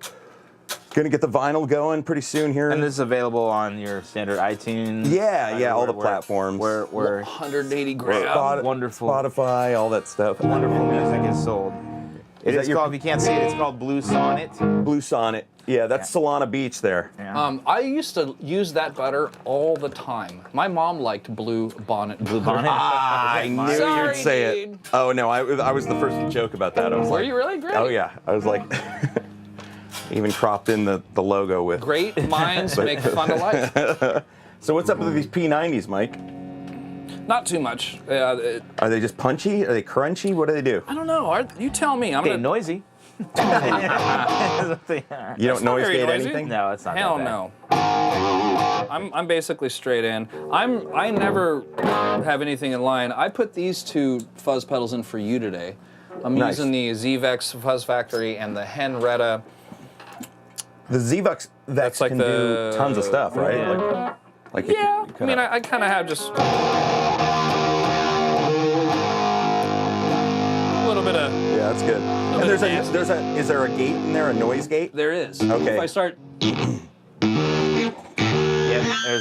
[SPEAKER 1] gonna get the vinyl going pretty soon here.
[SPEAKER 2] And this is available on your standard iTunes.
[SPEAKER 1] yeah, all the platforms.
[SPEAKER 2] Where
[SPEAKER 4] 180 grams.
[SPEAKER 2] wonderful.
[SPEAKER 1] Spotify, all that stuff.
[SPEAKER 2] wonderful music is sold. It
[SPEAKER 1] that
[SPEAKER 2] is
[SPEAKER 1] your-
[SPEAKER 2] called. If you can't see it, it's called Blue Sonnet.
[SPEAKER 1] Blue Sonnet. Yeah, that's Solana Beach there.
[SPEAKER 2] Yeah.
[SPEAKER 4] I used to use that butter all the time. My mom liked Blue Bonnet. Blue
[SPEAKER 2] Bonnet?
[SPEAKER 1] I knew
[SPEAKER 4] Sorry,
[SPEAKER 1] you'd say
[SPEAKER 4] dude.
[SPEAKER 1] it. Oh no, I was the first to joke about that. I was
[SPEAKER 4] Were
[SPEAKER 1] like,
[SPEAKER 4] you really? Great.
[SPEAKER 1] oh yeah, I was like, even cropped in the logo with.
[SPEAKER 4] Great minds make fun of life.
[SPEAKER 1] So what's up with these P90s, Mike?
[SPEAKER 4] Not too much.
[SPEAKER 1] Are they just punchy? Are they crunchy? What do they do?
[SPEAKER 4] I don't know. You tell me. I'm
[SPEAKER 2] Okay,
[SPEAKER 4] gonna.
[SPEAKER 2] noisy.
[SPEAKER 1] You don't
[SPEAKER 4] not
[SPEAKER 1] noise
[SPEAKER 4] very
[SPEAKER 1] gate
[SPEAKER 4] noisy.
[SPEAKER 1] anything?
[SPEAKER 2] No, it's not.
[SPEAKER 4] Hell
[SPEAKER 2] that bad.
[SPEAKER 4] no. I'm basically straight in. I never have anything in line. I put these 2 fuzz pedals in for you today. I'm
[SPEAKER 1] Nice.
[SPEAKER 4] using the ZVEX Fuzz Factory and the Henretta.
[SPEAKER 1] The Zvox Vex
[SPEAKER 4] like
[SPEAKER 1] can
[SPEAKER 4] the-
[SPEAKER 1] do tons of stuff, right?
[SPEAKER 4] Yeah.
[SPEAKER 1] Like
[SPEAKER 4] Yeah, I mean, I kind of have just a little bit of.
[SPEAKER 1] yeah, that's good. And
[SPEAKER 4] bit
[SPEAKER 1] is
[SPEAKER 4] nasty.
[SPEAKER 1] there a gate in there, a noise gate?
[SPEAKER 4] There is.
[SPEAKER 1] Okay.
[SPEAKER 4] If I start.
[SPEAKER 2] Yep,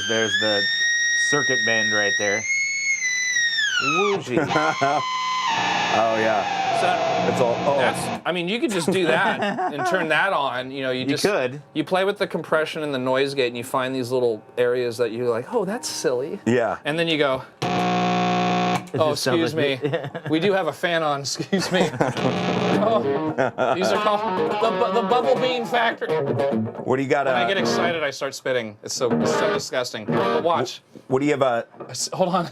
[SPEAKER 2] there's the circuit bend right there. Woogie.
[SPEAKER 1] Oh yeah,
[SPEAKER 4] So,
[SPEAKER 1] it's all. Oh,
[SPEAKER 4] that's. I mean, you could just do that and turn that on. You know, you just.
[SPEAKER 2] could.
[SPEAKER 4] You play with the compression and the noise gate, and you find these little areas that you're like, oh, that's silly.
[SPEAKER 1] yeah.
[SPEAKER 4] And then you go. Oh,
[SPEAKER 2] just sounds
[SPEAKER 4] excuse me.
[SPEAKER 2] like
[SPEAKER 4] We do have a fan on. Excuse me. Oh, these are called the Bubble Bean Factory.
[SPEAKER 1] What do you got?
[SPEAKER 4] When I get excited, I start spitting. It's so disgusting. But watch.
[SPEAKER 1] What do you have?
[SPEAKER 4] Hold on.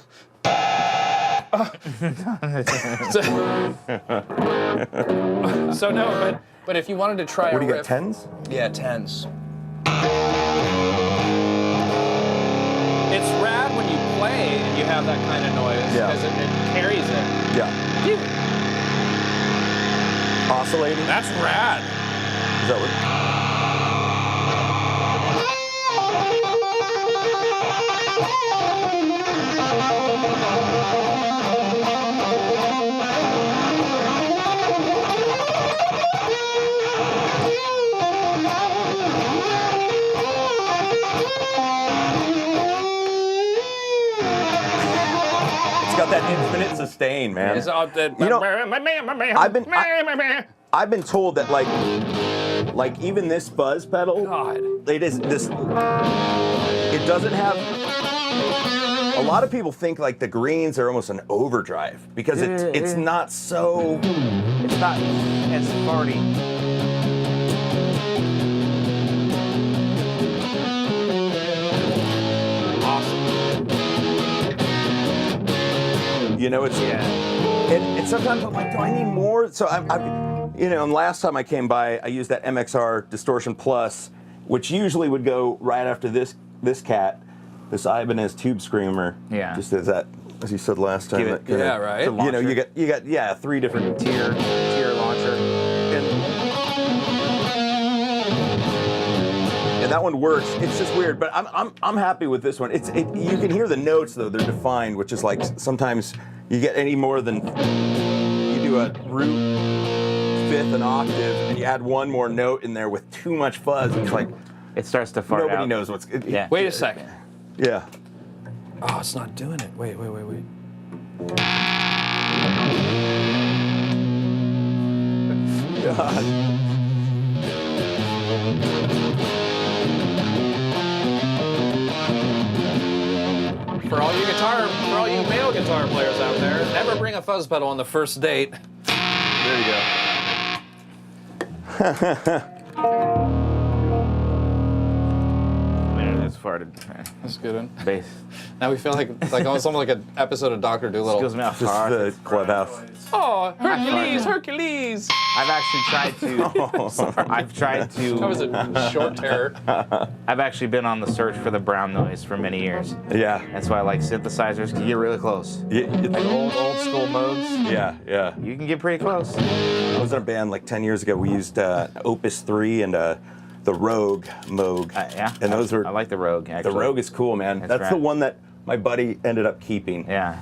[SPEAKER 4] So no, but if you wanted to try
[SPEAKER 1] What
[SPEAKER 4] a
[SPEAKER 1] do you got?
[SPEAKER 4] riff,
[SPEAKER 1] 10s?
[SPEAKER 4] yeah, 10s. It's rad when you play and you have that kind of noise
[SPEAKER 1] Yeah.
[SPEAKER 4] because it carries it.
[SPEAKER 1] Yeah.
[SPEAKER 4] Dude,
[SPEAKER 1] Oscillating.
[SPEAKER 4] that's rad.
[SPEAKER 1] Is that what? It's got that infinite sustain, man.
[SPEAKER 4] It's all the,
[SPEAKER 1] You know, I've been told that like even this fuzz pedal,
[SPEAKER 4] God.
[SPEAKER 1] it is this. It doesn't have. A lot of people think like the greens are almost an overdrive because it's not so.
[SPEAKER 2] It's not as farty.
[SPEAKER 1] You know, it's
[SPEAKER 2] Yeah.
[SPEAKER 1] and sometimes I'm like, do I need more? So I've You know, and last time I came by, I used that MXR Distortion Plus, which usually would go right after this cat, this Ibanez Tube Screamer.
[SPEAKER 2] Yeah.
[SPEAKER 1] Just as that, as you said last time.
[SPEAKER 2] Give it-
[SPEAKER 1] that kinda-
[SPEAKER 4] Yeah, right.
[SPEAKER 2] The
[SPEAKER 1] You know,
[SPEAKER 2] launcher.
[SPEAKER 1] you got yeah, 3 different
[SPEAKER 2] tier launcher.
[SPEAKER 1] and that one works. It's just weird, but I'm happy with this one. You can hear the notes though; they're defined, which is like sometimes you get any more than you do a root, fifth, and octave, and you add one more note in there with too much fuzz. It's like
[SPEAKER 2] It starts to fart
[SPEAKER 1] nobody
[SPEAKER 2] out.
[SPEAKER 1] knows what's.
[SPEAKER 2] Yeah.
[SPEAKER 4] Wait a second.
[SPEAKER 1] Yeah.
[SPEAKER 4] Oh, it's not doing it. Wait.
[SPEAKER 1] God.
[SPEAKER 4] For all you male guitar players out there, never bring a fuzz pedal on the first date.
[SPEAKER 1] There you go.
[SPEAKER 2] Man, it's farted.
[SPEAKER 4] That's good one.
[SPEAKER 2] Bass.
[SPEAKER 4] Now we feel like almost like an episode of Dr. Dolittle.
[SPEAKER 2] Excuse me, I'm
[SPEAKER 1] Just
[SPEAKER 2] sorry.
[SPEAKER 1] the clubhouse.
[SPEAKER 4] Oh, Hercules!
[SPEAKER 2] I've actually tried to. I've tried
[SPEAKER 4] That was
[SPEAKER 2] to.
[SPEAKER 4] a short terror.
[SPEAKER 2] I've actually been on the search for the brown noise for many years.
[SPEAKER 1] Yeah.
[SPEAKER 2] That's why I like synthesizers. You get really close. Like old school modes.
[SPEAKER 1] Yeah. Yeah.
[SPEAKER 2] You can get pretty close.
[SPEAKER 1] I was in a band like 10 years ago. We used Opus 3 and the Rogue Moog.
[SPEAKER 2] Yeah.
[SPEAKER 1] And those were.
[SPEAKER 2] I like the Rogue. Actually.
[SPEAKER 1] The Rogue is cool, man. That's
[SPEAKER 2] right.
[SPEAKER 1] the one that my buddy ended up keeping.
[SPEAKER 2] Yeah.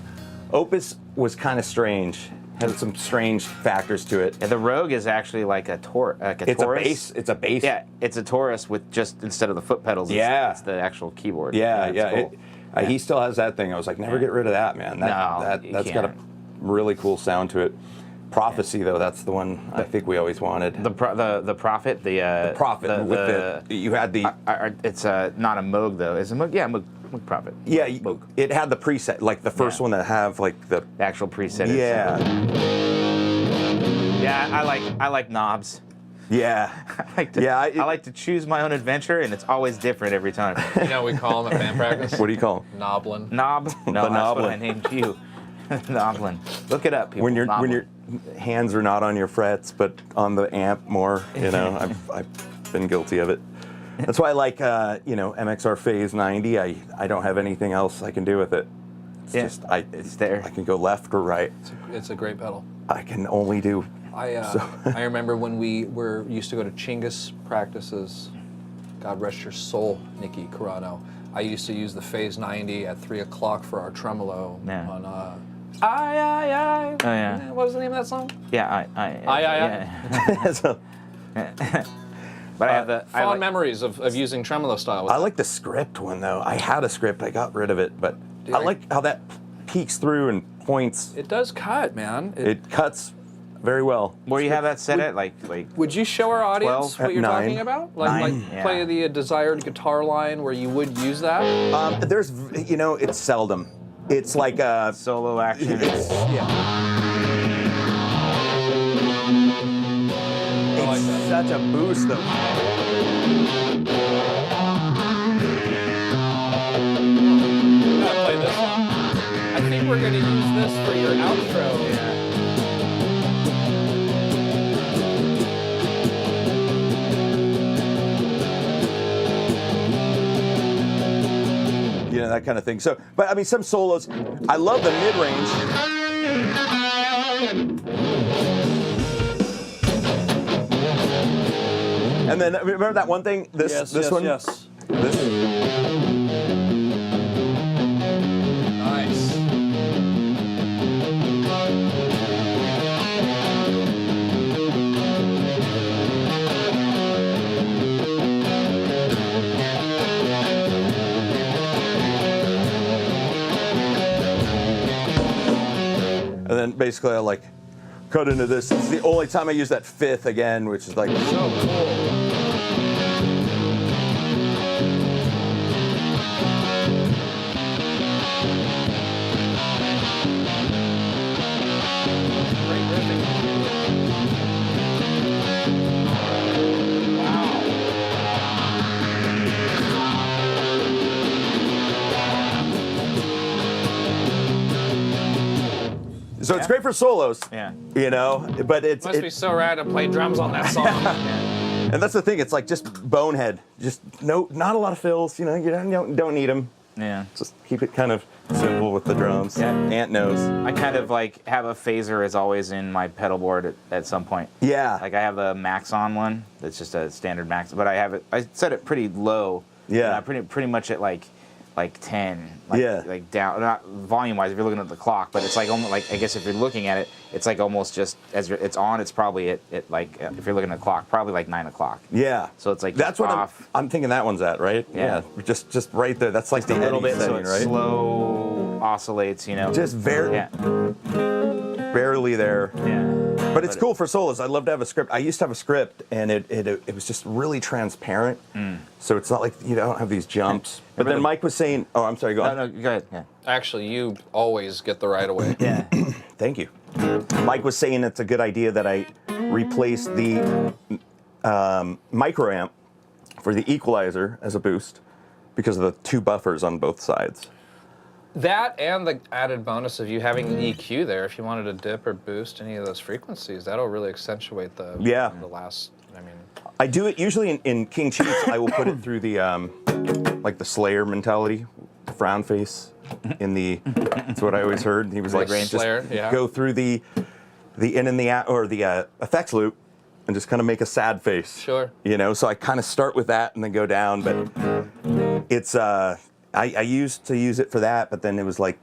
[SPEAKER 1] Opus was kind of strange. Had some strange factors to it.
[SPEAKER 2] Yeah, the Rogue is actually like a Taurus.
[SPEAKER 1] It's a bass. It's a bass.
[SPEAKER 2] Yeah, it's a Taurus with just instead of the foot pedals.
[SPEAKER 1] Yeah.
[SPEAKER 2] It's the actual keyboard.
[SPEAKER 1] Yeah,
[SPEAKER 2] it's
[SPEAKER 1] yeah.
[SPEAKER 2] cool.
[SPEAKER 1] He still has that thing. I was like, never get rid of that, man.
[SPEAKER 2] No,
[SPEAKER 1] That's
[SPEAKER 2] you
[SPEAKER 1] got a
[SPEAKER 2] can't.
[SPEAKER 1] really cool sound to it. Prophecy, though, that's the one I think we always wanted.
[SPEAKER 2] The Prophet. The
[SPEAKER 1] Prophet with you had the
[SPEAKER 2] it's not a Moog though. It's a Moog. Yeah, Moog Prophet.
[SPEAKER 1] yeah.
[SPEAKER 2] Moog.
[SPEAKER 1] It had the preset, like the first
[SPEAKER 2] Yeah.
[SPEAKER 1] one that have like the
[SPEAKER 2] The actual preset.
[SPEAKER 1] yeah,
[SPEAKER 2] Yeah, I like knobs.
[SPEAKER 1] yeah.
[SPEAKER 2] I like to choose my own adventure, and it's always different every time.
[SPEAKER 4] You know what we call him at band practice?
[SPEAKER 1] What do you call them?
[SPEAKER 4] Noblin.
[SPEAKER 2] Knob? No, that's
[SPEAKER 1] knoblin.
[SPEAKER 2] what I named you. Knoblin. Look it up, people.
[SPEAKER 1] When your
[SPEAKER 2] Knoblin.
[SPEAKER 1] hands are not on your frets but on the amp more, you know. I've been guilty of it. That's why I like MXR Phase 90. I don't have anything else I can do with it. It's
[SPEAKER 2] Yeah,
[SPEAKER 1] just
[SPEAKER 2] it's there.
[SPEAKER 1] I can go left or right.
[SPEAKER 4] It's a great pedal.
[SPEAKER 1] I can only do
[SPEAKER 4] I remember when we used to go to Chinggis practices. God rest your soul, Nikki Carano. I used to use the Phase 90 at 3 o'clock for our tremolo
[SPEAKER 2] Yeah.
[SPEAKER 4] on I.
[SPEAKER 2] Oh, yeah.
[SPEAKER 4] What was the name of that song?
[SPEAKER 2] Yeah,
[SPEAKER 4] Aye.
[SPEAKER 2] yeah.
[SPEAKER 1] So,
[SPEAKER 2] But I have the I
[SPEAKER 4] Fond
[SPEAKER 2] like,
[SPEAKER 4] memories of using tremolo style. with
[SPEAKER 1] I
[SPEAKER 4] that.
[SPEAKER 1] like the script one though. I had a script, I got rid of it, but
[SPEAKER 4] Dude,
[SPEAKER 1] I like how that peeks through and points.
[SPEAKER 4] It does cut, man.
[SPEAKER 1] It cuts very well.
[SPEAKER 2] where you have that set at like
[SPEAKER 4] Would you show our audience
[SPEAKER 2] 12
[SPEAKER 4] what you're
[SPEAKER 1] at 9.
[SPEAKER 4] talking about? Like,
[SPEAKER 2] 9, yeah.
[SPEAKER 4] play the desired guitar line where you would use that?
[SPEAKER 1] There's, it's seldom. It's like a
[SPEAKER 2] solo action.
[SPEAKER 1] It's such a boost though.
[SPEAKER 4] I'm gonna play this one. I think we're gonna use this for your outro.
[SPEAKER 1] That kind of thing. So, but I mean, some solos. I love the mid-range. And then remember that one thing. This one.
[SPEAKER 4] Yes.
[SPEAKER 1] This.
[SPEAKER 4] Nice.
[SPEAKER 1] And then basically I like cut into this. It's the only time I use that fifth again, which is like
[SPEAKER 4] So cool. Great riffing.
[SPEAKER 1] So it's great for solos.
[SPEAKER 2] Yeah.
[SPEAKER 1] You know, but it's
[SPEAKER 4] Must be so rad to play drums on that song.
[SPEAKER 1] and that's the thing. It's like just bonehead. Just not a lot of fills. You know, you don't need them.
[SPEAKER 2] Yeah.
[SPEAKER 1] Just keep it kind of simple with the drums.
[SPEAKER 2] Yeah.
[SPEAKER 1] Ant knows.
[SPEAKER 2] I kind of like have a phaser as always in my pedal board at some point.
[SPEAKER 1] Yeah.
[SPEAKER 2] Like I have a max on one that's just a standard max, but I set it pretty low.
[SPEAKER 1] Yeah.
[SPEAKER 2] Pretty much at like 10. Like down, not volume wise if you're looking at the clock, but it's like almost like, I guess if you're looking at it, it's like almost just as it's on, it's probably at like, if you're looking at the clock, probably like 9 o'clock.
[SPEAKER 1] Yeah.
[SPEAKER 2] So it's like
[SPEAKER 1] that's what
[SPEAKER 2] off.
[SPEAKER 1] I'm thinking that one's at, right?
[SPEAKER 2] Yeah.
[SPEAKER 1] Just right there. That's like
[SPEAKER 2] Just a little bit, so
[SPEAKER 1] setting,
[SPEAKER 2] it
[SPEAKER 1] right?
[SPEAKER 2] slow oscillates, you know.
[SPEAKER 1] Just barely there.
[SPEAKER 2] Yeah.
[SPEAKER 1] But it's cool for solos. I love to have a script. I used to have a script, and it was just really transparent. So it's not like you don't have these jumps. But then Mike was saying, "Oh, I'm sorry. Go on."
[SPEAKER 2] No, go ahead. Yeah.
[SPEAKER 4] Actually, you always get the right of way.
[SPEAKER 2] Yeah.
[SPEAKER 1] Thank you. Mike was saying it's a good idea that I replace the micro amp for the equalizer as a boost because of the 2 buffers on both sides.
[SPEAKER 4] That and the added bonus of you having the EQ there, if you wanted to dip or boost any of those frequencies, that'll really accentuate the last. I mean,
[SPEAKER 1] I do it usually in King Chiefs. I will put it through the like the Slayer mentality, the frown face. That's what I always heard. He was like, just
[SPEAKER 4] Slayer, yeah.
[SPEAKER 1] go through the in and the out or the effects loop, and just kind of make a sad face.
[SPEAKER 4] Sure.
[SPEAKER 1] You know, so I kind of start with that and then go down, but it's I used to use it for that, but then it was like,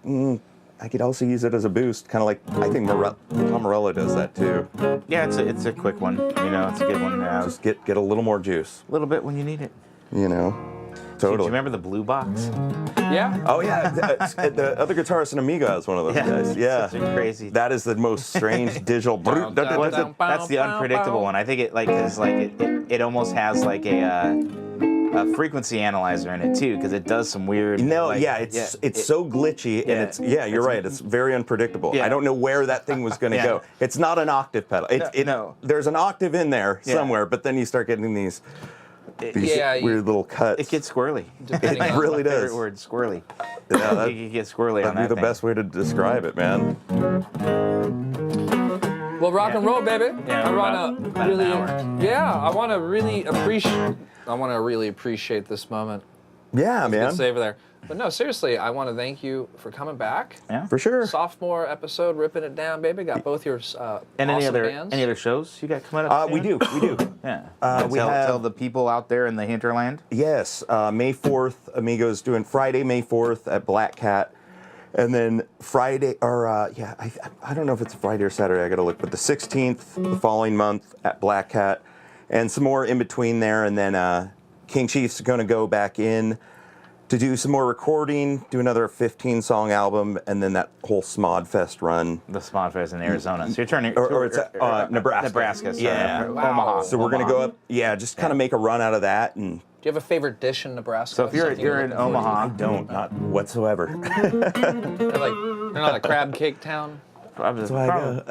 [SPEAKER 1] I could also use it as a boost, kind of like, I think Tom Morello does that too.
[SPEAKER 2] Yeah, it's a quick one. You know, it's a good one.
[SPEAKER 1] Just get a little more juice.
[SPEAKER 2] A little bit when you need it.
[SPEAKER 1] You know,
[SPEAKER 2] Do
[SPEAKER 1] totally.
[SPEAKER 2] you remember the blue box?
[SPEAKER 4] yeah.
[SPEAKER 1] Oh yeah, the other guitarist in Amiga is one of those guys. Yeah,
[SPEAKER 2] Such a crazy.
[SPEAKER 1] that is the most strange digital.
[SPEAKER 2] That's the unpredictable one. I think it like is like it almost has like a frequency analyzer in it too, because it does some weird.
[SPEAKER 1] No,
[SPEAKER 2] like,
[SPEAKER 1] it's so glitchy, and it's you're right. It's very unpredictable.
[SPEAKER 2] Yeah.
[SPEAKER 1] I don't know where that thing was going to go. It's not an octave pedal.
[SPEAKER 2] No.
[SPEAKER 1] There's an octave in there somewhere, but then you start getting these weird little cuts.
[SPEAKER 2] It gets squirrely.
[SPEAKER 1] It really does.
[SPEAKER 2] Favorite word, squirrely.
[SPEAKER 1] Yeah,
[SPEAKER 2] You get squirrely on
[SPEAKER 1] that'd be
[SPEAKER 2] that
[SPEAKER 1] the best way to describe it, man.
[SPEAKER 4] Well, rock and roll, baby.
[SPEAKER 2] Yeah,
[SPEAKER 4] I
[SPEAKER 2] about
[SPEAKER 4] really,
[SPEAKER 2] an hour.
[SPEAKER 4] I want to really appreciate this moment.
[SPEAKER 1] Yeah, man.
[SPEAKER 4] Good savor there. But no, seriously, I want to thank you for coming back.
[SPEAKER 2] Yeah.
[SPEAKER 1] For sure.
[SPEAKER 4] Sophomore episode, ripping it down, baby. Got both your
[SPEAKER 2] And
[SPEAKER 4] awesome bands.
[SPEAKER 2] any other shows you got coming up?
[SPEAKER 1] We do.
[SPEAKER 2] Yeah.
[SPEAKER 1] We
[SPEAKER 2] tell the people out there in the hinterland.
[SPEAKER 1] Yes, May 4th, Amigos doing Friday, May 4th at Black Cat. And then Friday, or I don't know if it's Friday or Saturday, I gotta look, but the 16th, the following month at Black Cat. And some more in between there. And then King Chief's gonna go back in to do some more recording, do another 15-song album, and then that whole Smod Fest run.
[SPEAKER 2] The Smod Fest in Arizona. So you're turning.
[SPEAKER 1] Or it's Nebraska.
[SPEAKER 2] Nebraska. Sorry.
[SPEAKER 1] Yeah.
[SPEAKER 2] Omaha.
[SPEAKER 1] So we're gonna go up, just kind of make a run out of that. And
[SPEAKER 4] Do you have a favorite dish in Nebraska?
[SPEAKER 2] So if you're in Omaha,
[SPEAKER 1] not whatsoever.
[SPEAKER 4] They're not a crab cake town.
[SPEAKER 1] That's why I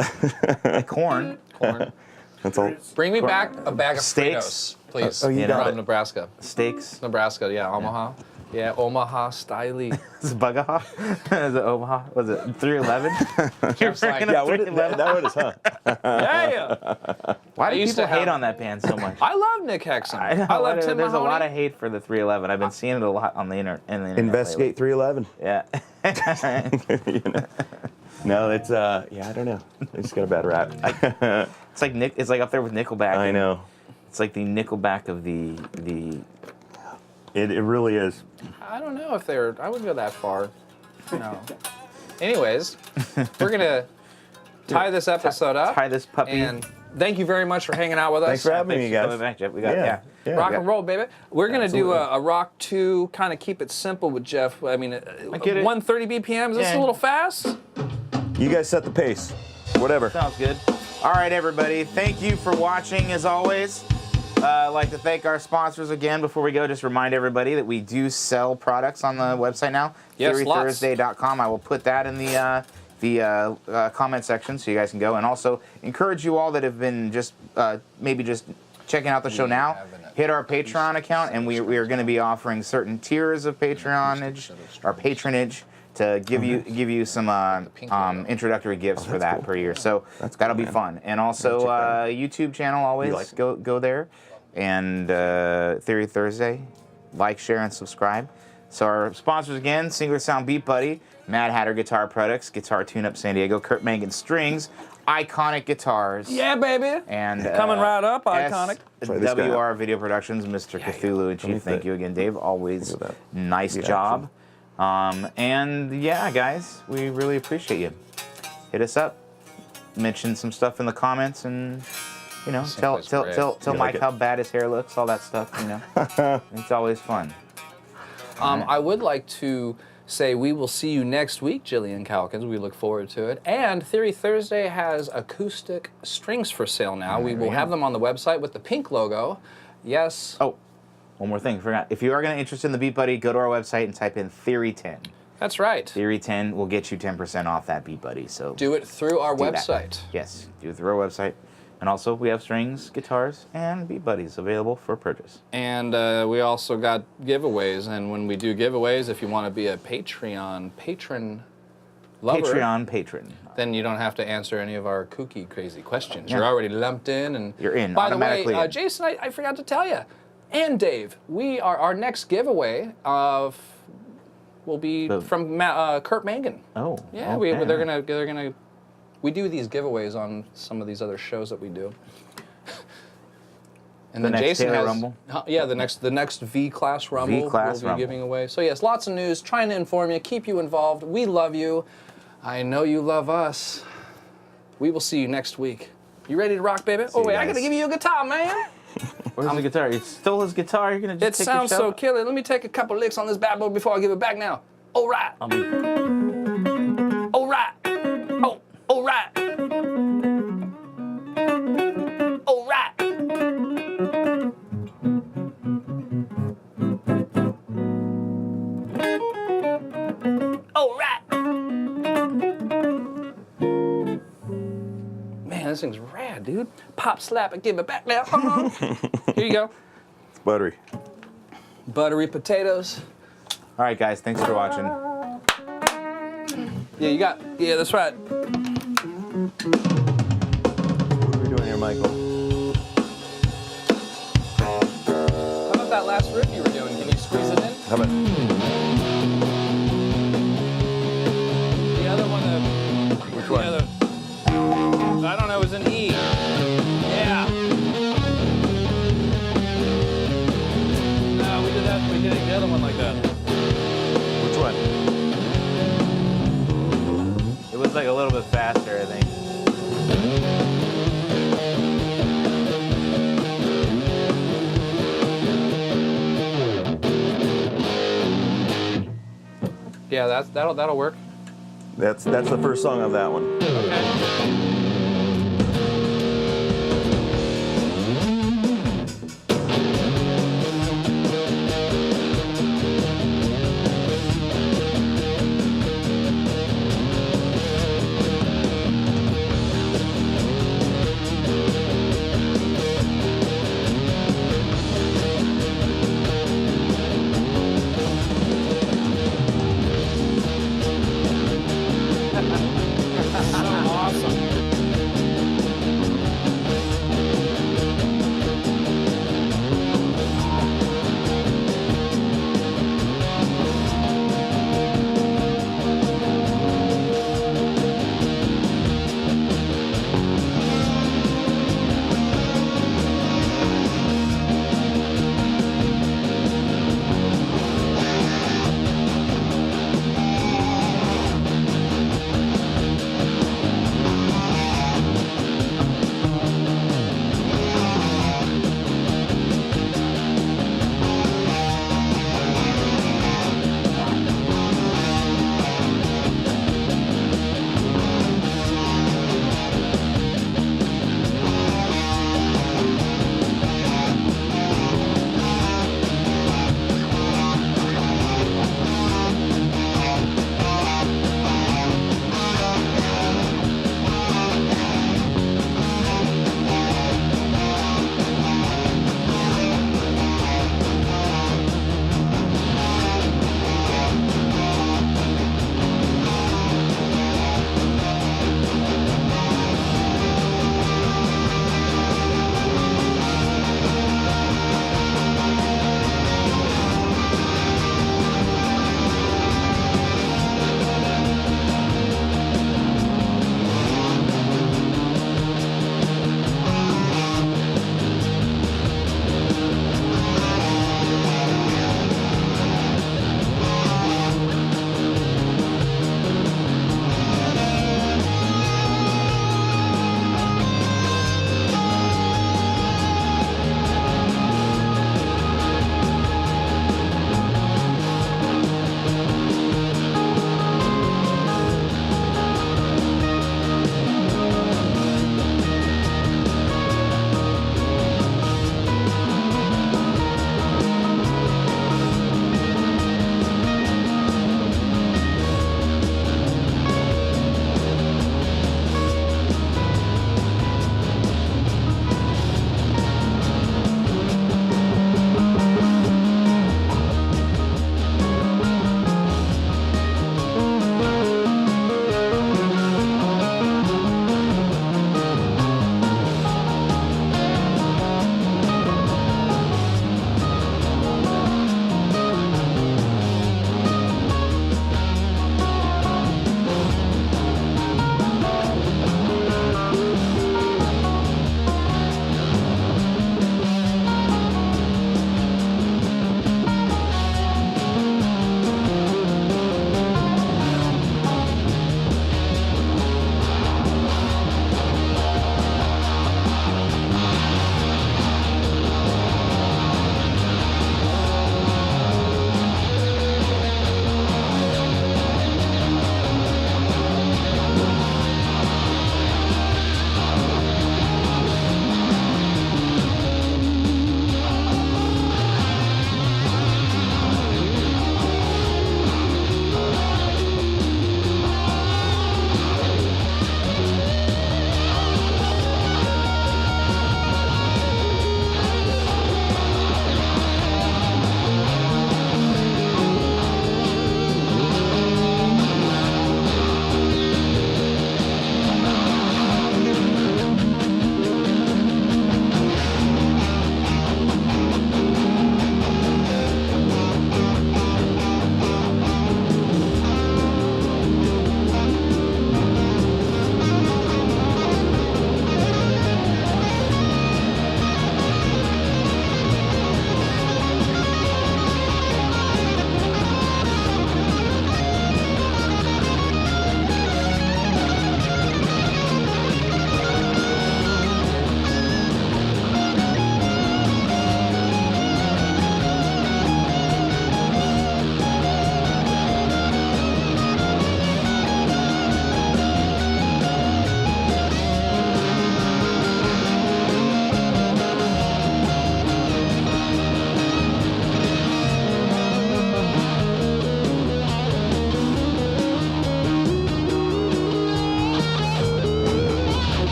[SPEAKER 1] go.
[SPEAKER 2] corn.
[SPEAKER 1] That's all.
[SPEAKER 4] Bring me back a bag of
[SPEAKER 2] Steaks.
[SPEAKER 4] Fritos, please.
[SPEAKER 1] Oh, you got
[SPEAKER 4] from
[SPEAKER 1] it.
[SPEAKER 4] Nebraska.
[SPEAKER 2] Steaks.
[SPEAKER 4] Nebraska, yeah, Omaha. Yeah, Omaha styley.
[SPEAKER 2] Is it Bugaha? Is it Omaha? Was it 311?
[SPEAKER 4] Jeff's like,
[SPEAKER 1] Yeah, that is, huh?
[SPEAKER 4] yeah.
[SPEAKER 2] Why do
[SPEAKER 4] used
[SPEAKER 2] people
[SPEAKER 4] to have-
[SPEAKER 2] hate on that band so much?
[SPEAKER 4] I love Nick Hexum.
[SPEAKER 2] I know,
[SPEAKER 4] love Tim
[SPEAKER 2] there's a lot
[SPEAKER 4] Mahoney.
[SPEAKER 2] of hate for the 311. I've been seeing it a lot on the internet.
[SPEAKER 1] Investigate 311.
[SPEAKER 2] Yeah.
[SPEAKER 1] You know? No, it's I don't know. They just got a bad rap.
[SPEAKER 2] It's like It's like up there with Nickelback.
[SPEAKER 1] I know.
[SPEAKER 2] It's like the Nickelback of the.
[SPEAKER 1] It really is.
[SPEAKER 4] I don't know if they're. I wouldn't go that far. No. Anyways, we're gonna tie this episode up.
[SPEAKER 2] Tie this puppy.
[SPEAKER 4] And thank you very much for hanging out with us.
[SPEAKER 1] Thanks for having me,
[SPEAKER 2] Coming
[SPEAKER 1] guys.
[SPEAKER 2] back, Jeff. We got
[SPEAKER 1] Yeah.
[SPEAKER 4] Rock and roll, baby. We're going to do a rock 2, kind of keep it simple with Jeff. I mean,
[SPEAKER 2] get it.
[SPEAKER 4] 130 BPM, is this
[SPEAKER 2] Yeah.
[SPEAKER 4] a little fast?
[SPEAKER 1] You guys set the pace. Whatever.
[SPEAKER 2] Sounds good. All right, everybody. Thank you for watching, as always. I'd like to thank our sponsors again. Before we go, just remind everybody that we do sell products on the website now.
[SPEAKER 4] Yes, lots.
[SPEAKER 2] TheoryThursday.com. I will put that in the comment section so you guys can go. And also encourage you all that have been maybe just checking out the show now. Hit our Patreon account, and we are going to be offering certain tiers of patronage to give you some introductory gifts for that per year. So that'll be fun. And also YouTube channel, always go there. And Theory Thursday, like, share, and subscribe. So our sponsors again: Singular Sound Beat Buddy, Mad Hatter Guitar Products, Guitar Tune-Up San Diego, Kurt Mangan Strings, Iconic Guitars.
[SPEAKER 4] Yeah, baby.
[SPEAKER 2] And
[SPEAKER 4] coming right up, Iconic.
[SPEAKER 2] WR Video Productions, Mr. Cthulhu and Chief. Thank you again, Dave. Always nice job. And yeah, guys, we really appreciate you. Hit us up. Mention some stuff in the comments, and you know, tell Mike how bad his hair looks, all that stuff. You know, it's always fun.
[SPEAKER 4] I would like to say we will see you next week, Jillian Calkins. We look forward to it. And Theory Thursday has acoustic strings for sale now. We will have them on the website with the pink logo. Yes.
[SPEAKER 2] Oh, one more thing, forgot. If you are going to interest in the Beat Buddy, go to our website and type in Theory 10.
[SPEAKER 4] That's right.
[SPEAKER 2] Theory 10 will get you 10% off that Beat Buddy. So
[SPEAKER 4] do it through our website.
[SPEAKER 2] That. Yes, do it through our website. And also, we have strings, guitars, and Beat Buddies available for purchase.
[SPEAKER 4] And we also got giveaways. And when we do giveaways, if you want to be a Patreon patron lover,
[SPEAKER 2] Patreon patron,
[SPEAKER 4] then you don't have to answer any of our kooky, crazy questions. You're already lumped in, and
[SPEAKER 2] you're in.
[SPEAKER 4] By the way, Jason, I forgot to tell you, and Dave, our next giveaway will be from Kurt Mangan.
[SPEAKER 2] Oh,
[SPEAKER 4] yeah,
[SPEAKER 2] okay.
[SPEAKER 4] They're gonna. We do these giveaways on some of these other shows that we do. And
[SPEAKER 2] the
[SPEAKER 4] then
[SPEAKER 2] next
[SPEAKER 4] Jason
[SPEAKER 2] Taylor
[SPEAKER 4] has,
[SPEAKER 2] Rumble?
[SPEAKER 4] Yeah, the next V-Class Rumble we'll be giving away. So yes, lots of news, trying to inform you, keep you involved. We love you. I know you love us. We will see you next week. You ready to rock, baby? Oh wait, I gotta give you a guitar, man.
[SPEAKER 2] Where's the guitar? You stole his guitar. You're gonna just
[SPEAKER 4] take your shot? It sounds so killer. Let me take a couple licks on this bad boy before I give it back now. All right. All right. Oh. All right. All right. All right. Man, this thing's rad, dude. Pop, slap, and give it back now. Here you go.
[SPEAKER 1] It's buttery.
[SPEAKER 4] Buttery potatoes.
[SPEAKER 2] All right, guys. Thanks for watching.
[SPEAKER 4] Yeah, that's right.
[SPEAKER 1] What are we doing here, Michael?
[SPEAKER 4] How about that last riff you were doing? Can you squeeze it in?
[SPEAKER 1] How about
[SPEAKER 4] the other one?
[SPEAKER 1] Which one?
[SPEAKER 4] I don't know. It was an E. Yeah. No, we did that. We did the other one like that.
[SPEAKER 1] Which one?
[SPEAKER 2] It was like a little bit faster, I think.
[SPEAKER 4] Yeah, that'll work.
[SPEAKER 1] That's the first song of that one.
[SPEAKER 4] Okay.